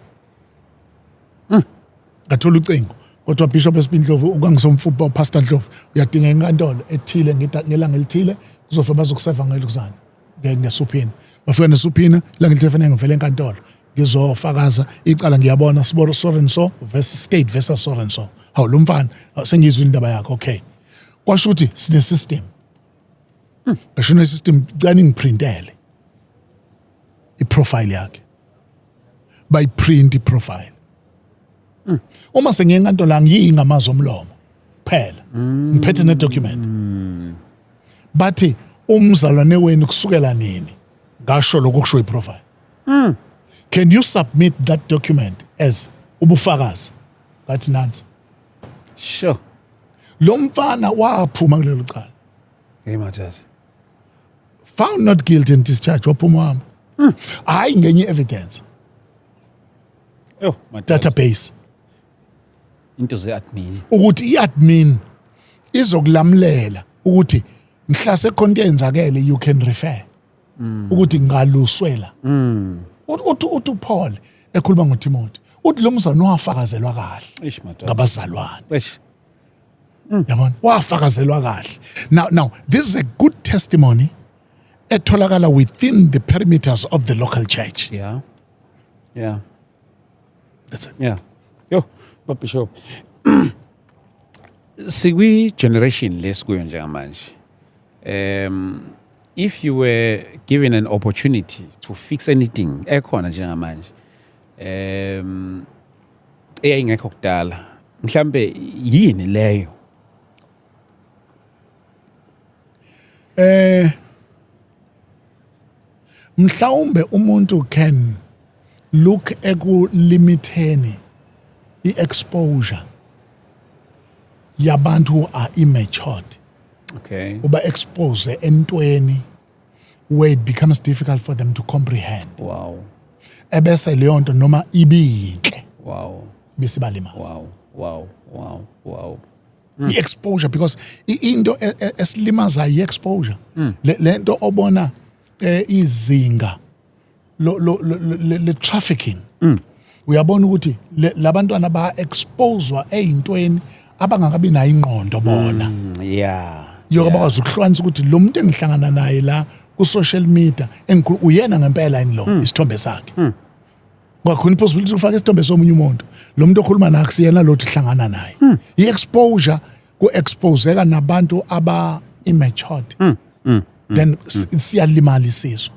ngathola ucingo kodwa Bishop Espindlovu ukangisomfutho Pastor Ndlovu uyadinga inkantolo ethile ngelanga elithile kuzofika bazokuseva ngelukuzana ngesuphini bafika nesuphina la ngilithefene ngivele enkantolo ngizofakaza icala ngiyabona siboro Sorenso versus state versus Sorenso hawu lo mfana sengizwe indaba yakhe okay kwasho ukuthi sine system ashune system cani ngiprintele iprofile yakhe by print iprofile uma sengiye enkantolo la ngiyingamazwi omlomo phela ngiphethe ne document bathi umzalwane wenu kusukela nini ngasho lokho kusho iprofile can you submit that document as ubufakazi bathi nansi Sure. lo mfana waphuma kulelo cala Hey madoda. found not guilty and discharged waphuma wami hayi ngenye evidence Yo, madoda. database Into ze-admin. ukuthi iadmin izokulamulela ukuthi mhlase konke yenzakele you can refer ukuthi ngaluswela uthi Paul ekhuluma ngoTimothy uthi lo mzalwane wafakazelwa kahle Eish madoda. ngabazalwane Eish. yabona wafakazelwa kahle now this is a good testimony etholakala within the perimeters of the local church Yeah. Yeah. that's it Yeah. Yo, Bishop. Sikwi generation lesikuyo njengamanje. If you were given an opportunity to fix anything ekhona njengamanje, eyayingekho kudala, mhlambe yini leyo? mhlawumbe umuntu can look ekulimiteni i-exposure yabantu who are immatured Okay. uba expose entweni where it becomes difficult for them to comprehend Wow. ebese leyo nto noma ibiyinhle Wow. besibalimaza Wow. Wow. Wow. Wow. i-exposure because into esilimaza i-exposure lento obona izinga le trafficking uyabona ukuthi labantwana ba exposewa ezintweni abangakabi nayo ingqondo bona Yeah. yokuba bakwazi ukuhlukanisa ukuthi lo muntu engihlangana naye la ku social media uyena ngempela yini lo isithombe sakhe ngakhona ipossibility ukufaka isithombe somunye umuntu lo muntu okhuluma naye kusiyena lo hlangana naye i-exposure ku-exposeka nabantu aba immatured then siyalimala isizwe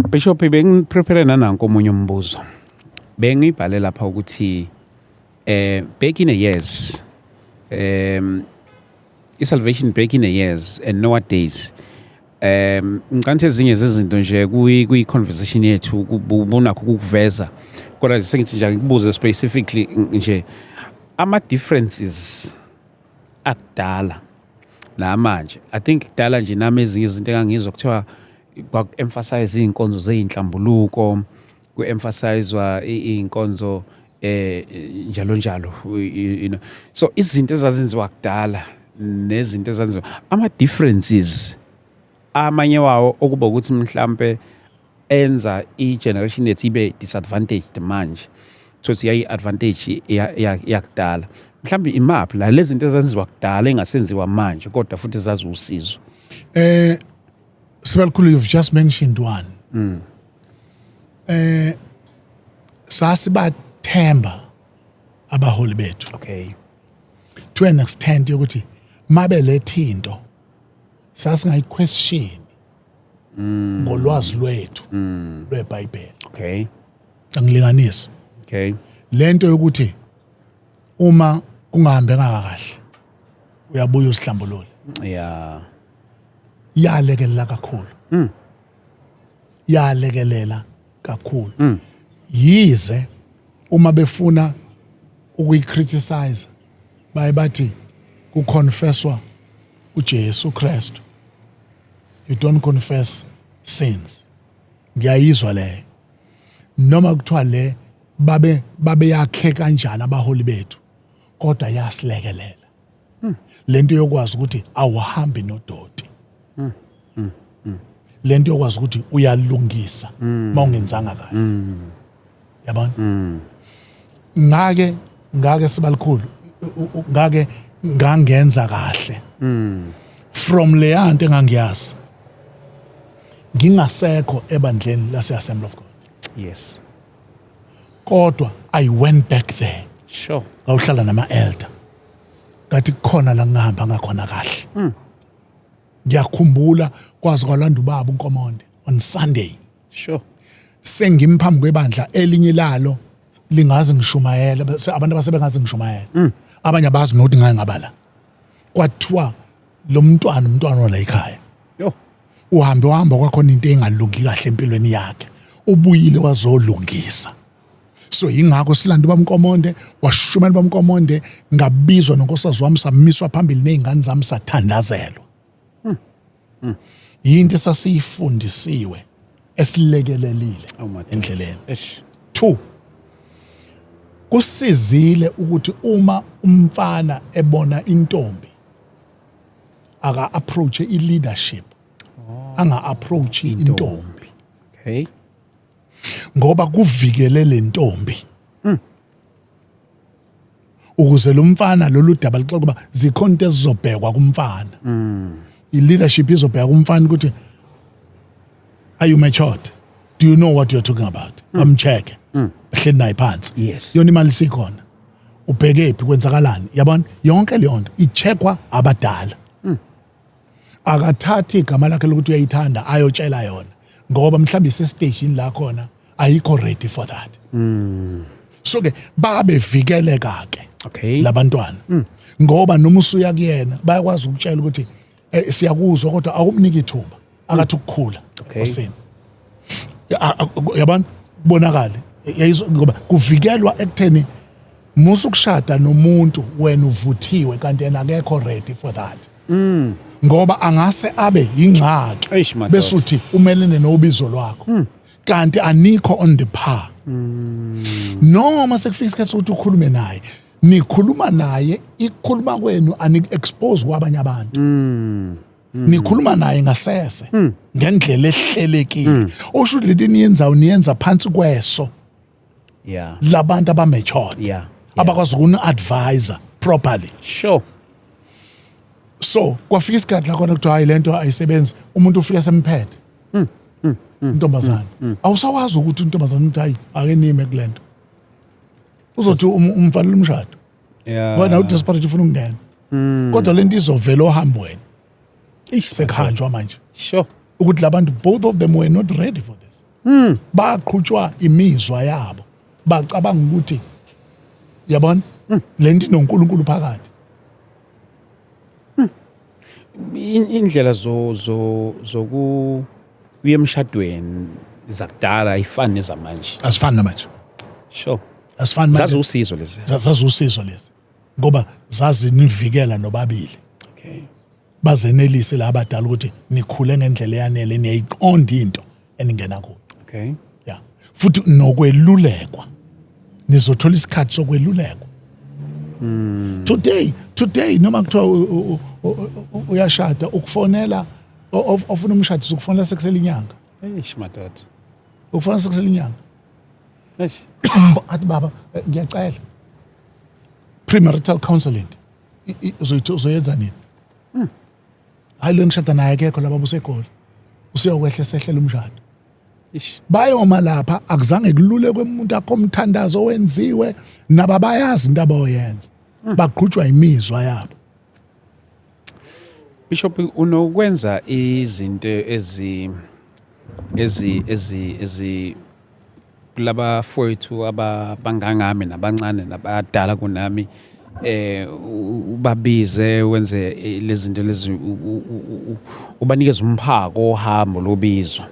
Bishop bengiprepare nananko omunye umbuzo. Bengibhale lapha ukuthi back in the years i-salvation back in the years and nowadays ngicanthe ezinye zezinto nje kuyi-conversation yethu ubonakho ukuveza kodwa sengithi nje ngikubuze specifically nje ama-differences akudala namanje. I think kudala nje nami ezinye izinto engangizwa kuthiwa kwa-emphasize iy'nkonzo zey'nhlambuluko, ku-emphasizewa iy'nkonzo njalo njalo, you know. So izinto ezazenziwa kudala nezinto ezazenziwa ama-differences amanye wawo okuba ukuthi mhlampe enza i-generation yethu ibe disadvantaged manje thothi yayi-advantage yakudala. Mhlambe imaphi la lezi zinto ezenziwa kudala engasenziwa manje kodwa futhi zazi usizo? Sibalikhulu, you've just mentioned one. Sasibathemba abaholi bethu. Okay. To an extent yokuthi mabelethe into sasingayi-question ngolwazi lwethu lweBhayibheli. Okay. Angilinganisi. Okay. Lento yokuthi uma kungahambanga kahle uyabuya usihlambulule. Yeah. Yalekelela kakhulu. Yalekelela kakhulu. Yize uma befuna ukuyi-criticize bathi ku-confesswa uJesu Kristu, you don't confess sins. Ngiyayizwa leyo. Noma kuthiwa le babe yakhe kanjani abaholi bethu kodwa yasilekelela. Lento yokwazi ukuthi awuhambi nodoti. Lento yokwazi ukuthi uyalungisa mawungenzanga kahle. Yabona? Ngake sibalikhulu ngangenza kahle. From le yanto engangiyazi ngingasekho ebandleni lase Assembly of God. Yes. Kodwa I went back there. Sure. Ngawuhlala nama-elder. Ngathi khona la ngihamba ngakhona kahle. Ngiyakhumbula kwazi kwalanda ubaba uNkomonde on Sunday. Sure. Sengimphambi kwebandla elinye lalo lingazi ngishumayela, abantu abasebengazi ngishumayela. Abanye abazi nokuthi ngingabala. Kwathiwa lo umntwana ola ekhaya. Yo. Uhamba kwakhona into engalungi kahle empilweni yakhe. Ubuyile wazolungisa. So yingakho silanda uBamkomonde, washumela uBamkomonde, ngabizwa nonkosikazi wami samiswa phambili nezingane zami sathandazelwa. Yinto sasifundisiwe esilekelelile endleleni. 2, kusizile ukuthi uma umfana ebona intombi aka approach i-leadership anga approach intombi. Okay. Ngoba kuvikele le ntombi ukuze lo mfana lolu daba lixoxa kuba zikhona into ezizobhekwa kumfana. I-leadership izobheka kumfana ukuthi are you matured? Do you know what you're talking about? Bamcheck. Bahleli naye phansi. Yes. Yona imali sikhona. Ubheke phi kwenzakalani? Yabona yonke le nto icheckwa abadala. Akathathi igama lakhe lokuthi uyayithanda ayotshela yona ngoba mhlawumbe isestation la khona ayikho ready for that. So ke babe vikeleka ke. Okay. Labantwana. Ngoba noma usuya kuyena bayakwazi ukutshela ukuthi siyakuzwa kodwa akumnika ithuba akathi ukukhula. Okay. Yabona bonakala yayizwa ngoba kuvikelwa ekutheni musu kushada nomuntu wena uvuthiwe kanti yena akekho ready for that. Ngoba angase abe ingxaki bese uthi umelene nobizo lwakho kanti anikho on the par. Noma sekufika isikhathi sokuthi ukhulume naye nikhuluma naye ikhuluma kwenu ani-expose kwabanye abantu. Nikhuluma naye ngasese ngendlela ehlelekile. Osho ukuthi niyenza phansi kweso. Yeah. Labantu abamatured. Yeah. Abakwazi ukuni-advise properly. Sure. So kwafika isikhathi la khona kuthiwa hayi lento ayisebenzi umuntu ufika semphethe. Intombazana. Awusawazi ukuthi intombazana uthi hayi ake nime kulento. Uzothi umfanele umshado. Yeah. Wena udesperate ufuna ukungena. Kodwa lento izovela ohamba wena. Sekhanjwa manje. Sure. Ukuthi labantu both of them were not ready for this. Baqhutshwa imizwa yabo. Bacabanga ukuthi yabona lento inoNkulunkulu phakathi. Indlela zoku uyemshadweni zakudala ayifani nezamanje. Asifani namanje. Sure. Asifani manje. Zazusizo lezi. Zazusizo lezi. Ngoba zazi nivikela nobabili. Okay. bazenelise labadala ukuthi nikhule ngendlela eyanele niyayiqonda into eningena kuyo. Okay. Yeah. Futhi nokwelulekwa. Nizothola isikhathi sokwelulekwa. Today noma kuthiwa uyashada ukufonela ofuna umshado ukufonela sekusela inyanga. Eish madoda. Ukufonela sekusela inyanga. Eish. Athi baba ngiyacela. Premarital counseling. Uzoyenza nini? Hayi lo ngishada naye akekho lapha usekhona. Usiyokwehla sehlela umshado. Ish. Bayoma lapha akuzange kulule kwemuntu akho umthandazo wenziwe naba bayazi into abayenza. Baqhutshwa imizwa yabo. Bishop unokwenza izinto ezi kulaba fowethu abangangami nabancane nabadala kunami ubabize wenze lezi zinto lezi ubanikeza umphako ohambo lobizwa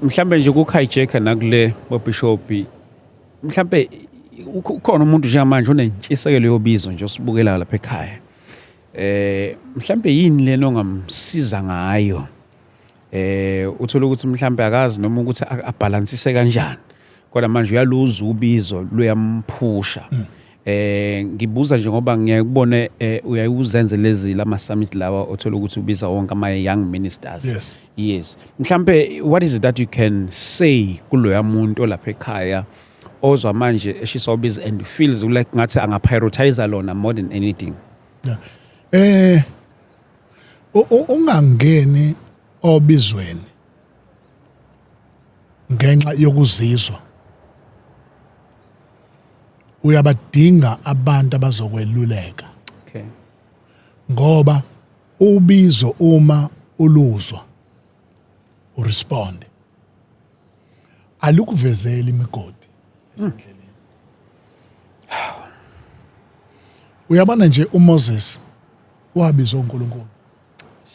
mhlambe nje kuhijacker nakule bobishop mhlambe ukhona umuntu njengamanje onentshisekelo yobizo nje osibukela lapha ekhaya mhlambe yini leno ongamsiza ngayo uthola ukuthi mhlambe akazi noma ukuthi abalansise kanjani kodwa manje uyaluza ubizo luyamphusha ngibuza nje ngoba ngiyakubona uyayizenze lezi lama summit lawa othola ukuthi ubiza wonke ama young ministers. Yes mhlambe what is it that you can say kuloya muntu olapha ekhaya ozwa manje eshisa ubiza and feels like ngathi angaprioritize lona more than anything? Ungangeni obizweni ngenxa yokuzizwa. Uyabadinga abantu abazokweluleka. Okay. Ngoba ubizo uma uluzwa urespond. Alukuvezela imigodi esendleleni. Uyabona nje uMoses wabizwa uNkulunkulu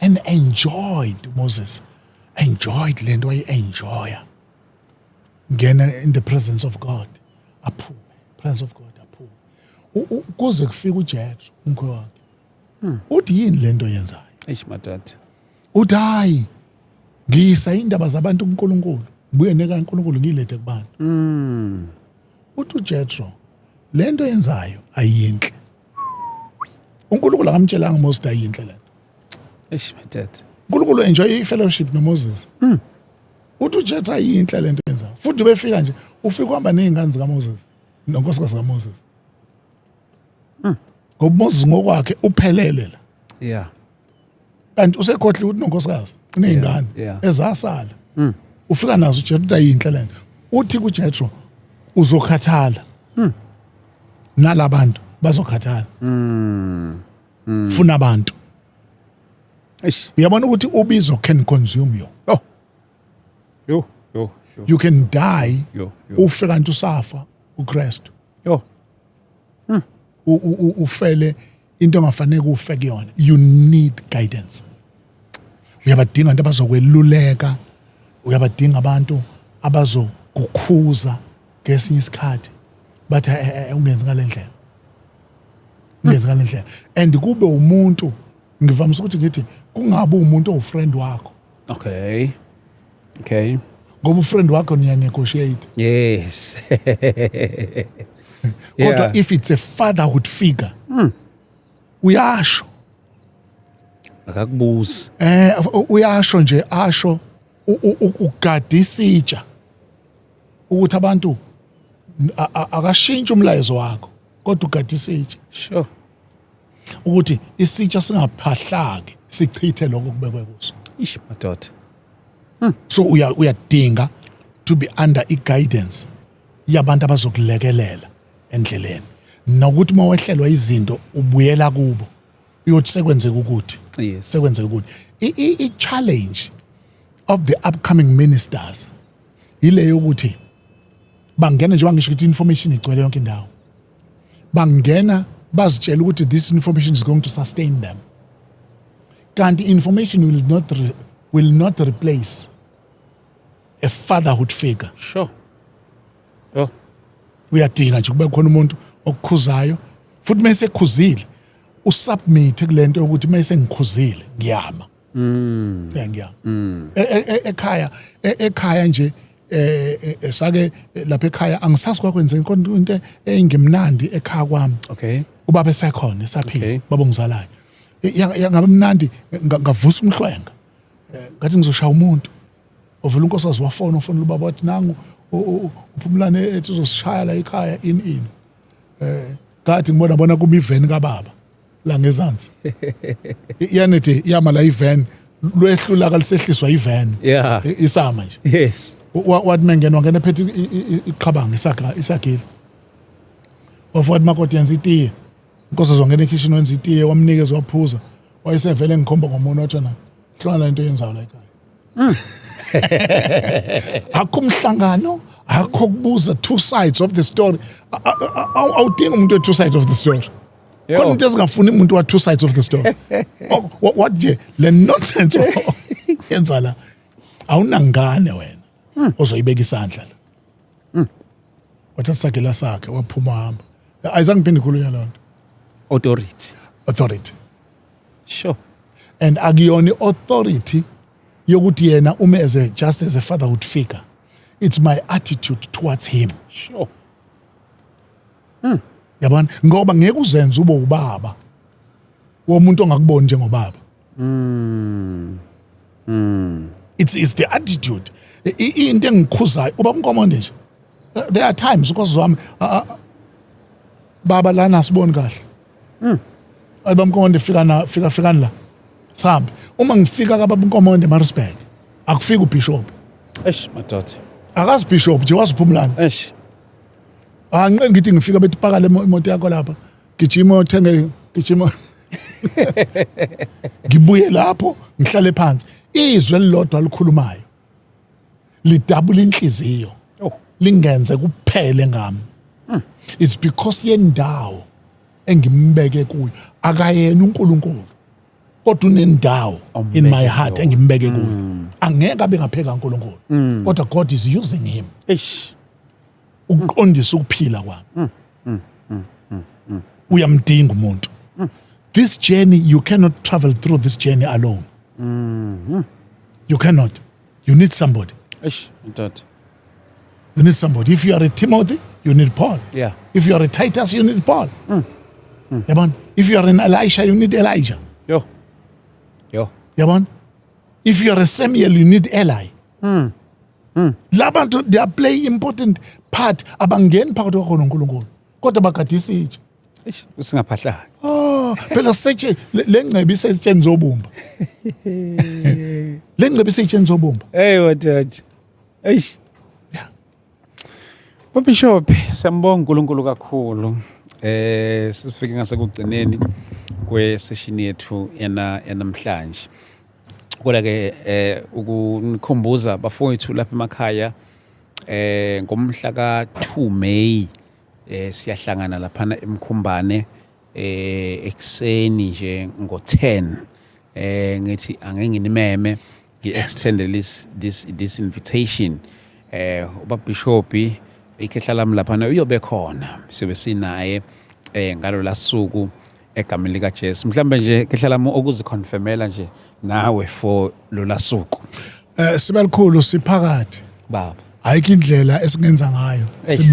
and Moses enjoyed lento wayenjoya. Ngena in the presence of God. Aphume. Presence of God aphume. Kuze kufika uJethro umkhwe wakhe. Uthi yini lento yenzayo? Eish madoda. Uthi hayi ngiyisa indaba zabantu kuNkulunkulu. Ngibuye neka uNkulunkulu ngilethe kubantu. Uthi uJethro lento yenzayo ayinhle. uNkulunkulu akamtshelanga uMoses ayinhle lento. Eish madoda. uNkulunkulu enjoy i-fellowship noMoses. Uthi uJethro ayinhle lento yenzayo. Futhi befika nje ufika uhamba nezingane zikaMoses. Nonkosikazi kaMoses. Ngoba Moses ngokwakhe uphelele la. Yeah. Kanti usekhohle ukuthi nonkosikazi unezingane ezasala. Ufika nazo uJethro uthi ayinhle lento. Uthi kuJethro uzokhathala. Nalabantu bazokhathala. Funa abantu. Eish. Uyabona ukuthi ubizo can consume you. Yo. You can die. Yo. Ufika kanti usafa uKristu. Yo. Ufele into engafanele ufe kuyona. You need guidance. Uyabadinga abantu abazokweluleka. Uyabadinga abantu abazokukhuza ngesinye isikhathi. Bathi ungenzi ngalendlela. Ungenzi ngalendlela. And kube umuntu ngivamisa ukuthi ngithi kungabe umuntu ofriend wakho. Okay. Ngoba ufriend wakho niya negotiate. Yes. Kodwa if it's a fatherhood figure. Uyasho. Akakubuza. Uyasho nje asho ugadisitsha ukuthi abantu akashintshe umlayezo wakho kodwa ugadisitsha. Sure. Ukuthi isitsha singaphahlaki sichithe lokho kubekwe kuso. Ish madoda. So uyadinga to be under guidance yabantu abazokulekelela endleleni. Nokuthi mawehlelwa izinto ubuyela kubo. Uyothi sekwenzeka ukuthi. Yes. Sekwenzeka ukuthi. I challenge of the upcoming ministers ile yokuthi bangena nje bangisho ukuthi information igcwele yonke indawo. Bangena bazitshela ukuthi this information is going to sustain them. Kanti information will not replace a fatherhood figure. Sure. Oh. Uyadinga nje kube khona umuntu okukhuzayo futhi mase ekhuzile usubmit kulento ukuthi mayise ngikhuzile ngiyama ngiyama ekhaya nje sake lapha ekhaya angisazi kwakwenzeka into engimnandi ekhaya kwami Okay. ubaba esekhona esaphila Okay. baba ngizalayo yangabe mnandi ngavusa umhlwenga ngathi ngizoshaya umuntu ovela uNkosazi wafona ufonela ubaba wathi nangu uphumlane ethi uzosishaya la ekhaya in ngathi ngibona kuma iveni kababa la ngezansi yanethi yama la iveni lwehlula kalisehliswa iveni Yeah. isama nje Yes. wathi mengenwa ngene phethe iqhabanga isagile wafuthi makoti yenza itiye Nkosazi wangena ekitchen wenza itiye wamnikeza waphuza wayesevele ngikhomba ngomuntu wathi na hlona into yenzayo la ekhaya akumhlangano akho kubuza two sides of the story awudinga umuntu two sides of the story khona into ezingafuni umuntu wa two sides of the story what nje le nonsense yenza la awunangane wena ozoyibeka isandla la wathatha sakela sakhe waphuma hamba ayizange phinde khulunya lonto authority Sure. and akuyona authority yokuthi yena just as a fatherhood figure it's my attitude towards him Sure. yabona ngoba ngeke uzenze ube ubaba womuntu ongakuboni njengobaba it's the attitude into engikhuzayo uba umkomonde nje there are times because wami baba lana siboni kahle alba umkomonde fika la sambe uma ngifika kababa umkomonde Maritzburg akufika ubishop Madoda. akazi bishop nje wasiphumlana anqe ngithi ngifika bethi pakala imoto yakho lapha gijima uthenge gijima ngibuye lapho ngihlale phansi izwe lilodwa likhulumayo lidabula inhliziyo lingenze kuphele ngami it's because yendawo engimbeke kuyo akayena uNkulunkulu kodwa unendawo in my heart engimbeke kuyo angeke abe ngapheka uNkulunkulu kodwa God is using him ukuqondisa ukuphila kwami uyamdinga umuntu this journey you cannot travel through this journey alone you cannot you need somebody Madoda. you need somebody if you are a Timothy you need Paul Yeah. if you are a Titus you need Paul yabona if you are an Elisha you need Elijah Yo. yabona if you are a Samuel you need Eli labantu they are playing important part abangeni phakathi kwakho noNkulunkulu kodwa bagadisa itshe Usingaphahlanga. phela seche lengcebe isezitsheni zobumba lengcebe isezitsheni zobumba Hey Madoda. Bishop, siyambonga uNkulunkulu kakhulu. Sifike ngasekugcineni kwesession yethu yanamhlanje. Kodwa ke ukunikhumbuza bafowethu lapha emakhaya ngomhla ka2 May siyahlangana lapha eMkhumbane ekseni nje ngo10 ngithi angeke nginimeme ngi-extend this invitation ubabishop ikhehla lami lapha uyobe khona sibe sinaye ngalo lasuku egameni lika Jesu mhlambe nje khehla lami ukuziconfirmela nje nawe for lo lasuku sibalikhulu siphakathi baba ayikho indlela esingenza ngayo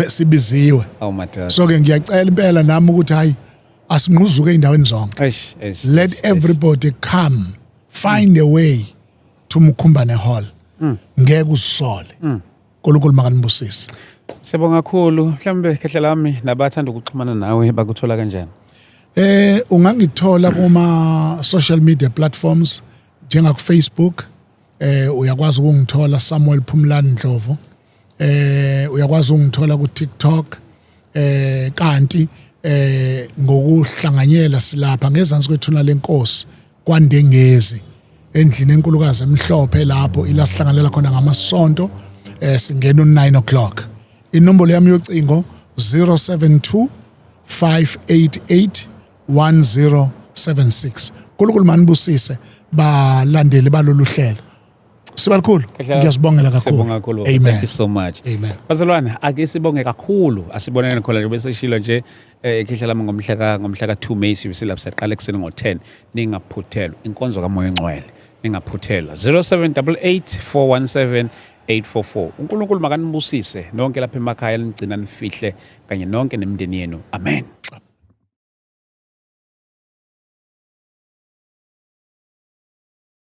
sibiziwe Madoda. so ke ngiyacela impela nami ukuthi hayi asinquzuke endaweni zonke let everybody come find a way to Mkhumbane Hall ngeke usole uNkulunkulu makanibusise siyabonga kakhulu mhlambe khehla lami nabathanda ukuxhumana nawe bakuthola kanjani ungangithola kuma social media platforms njenga ku Facebook uyakwazi ukungithola Samuel Phumlani Ndlovu uyakwazi ukungithola ku TikTok kanti ngokuhlanganyela silapha ngezansi kwethuna lenkosi kwaNdengezi endlini enkulukazi emhlophe lapho ilasihlanganela khona ngamasonto singena 9:00 inombolo yami yocingo 072 588 1076 uNkulunkulu manibusise balandeli balolu hlelo Sibalikhulu, ngiyasibongela kakhulu. Sibonga kakhulu. Amen. Thank you so much. Amen. Bazalwane, ake sibonge kakhulu. Asibonene khona nje bese shilo nje ikhehla lami ngomhla ka 2 May sibisilapha saqala ekseni ngo10. Ningaphuthelwa inkonzo kaMoya Ngcwele. Ningaphuthelwa 0788 417 844. uNkulunkulu makanibusise nonke lapha emakhaya nigcina nifihle kanye nonke nemindeni yenu. Amen.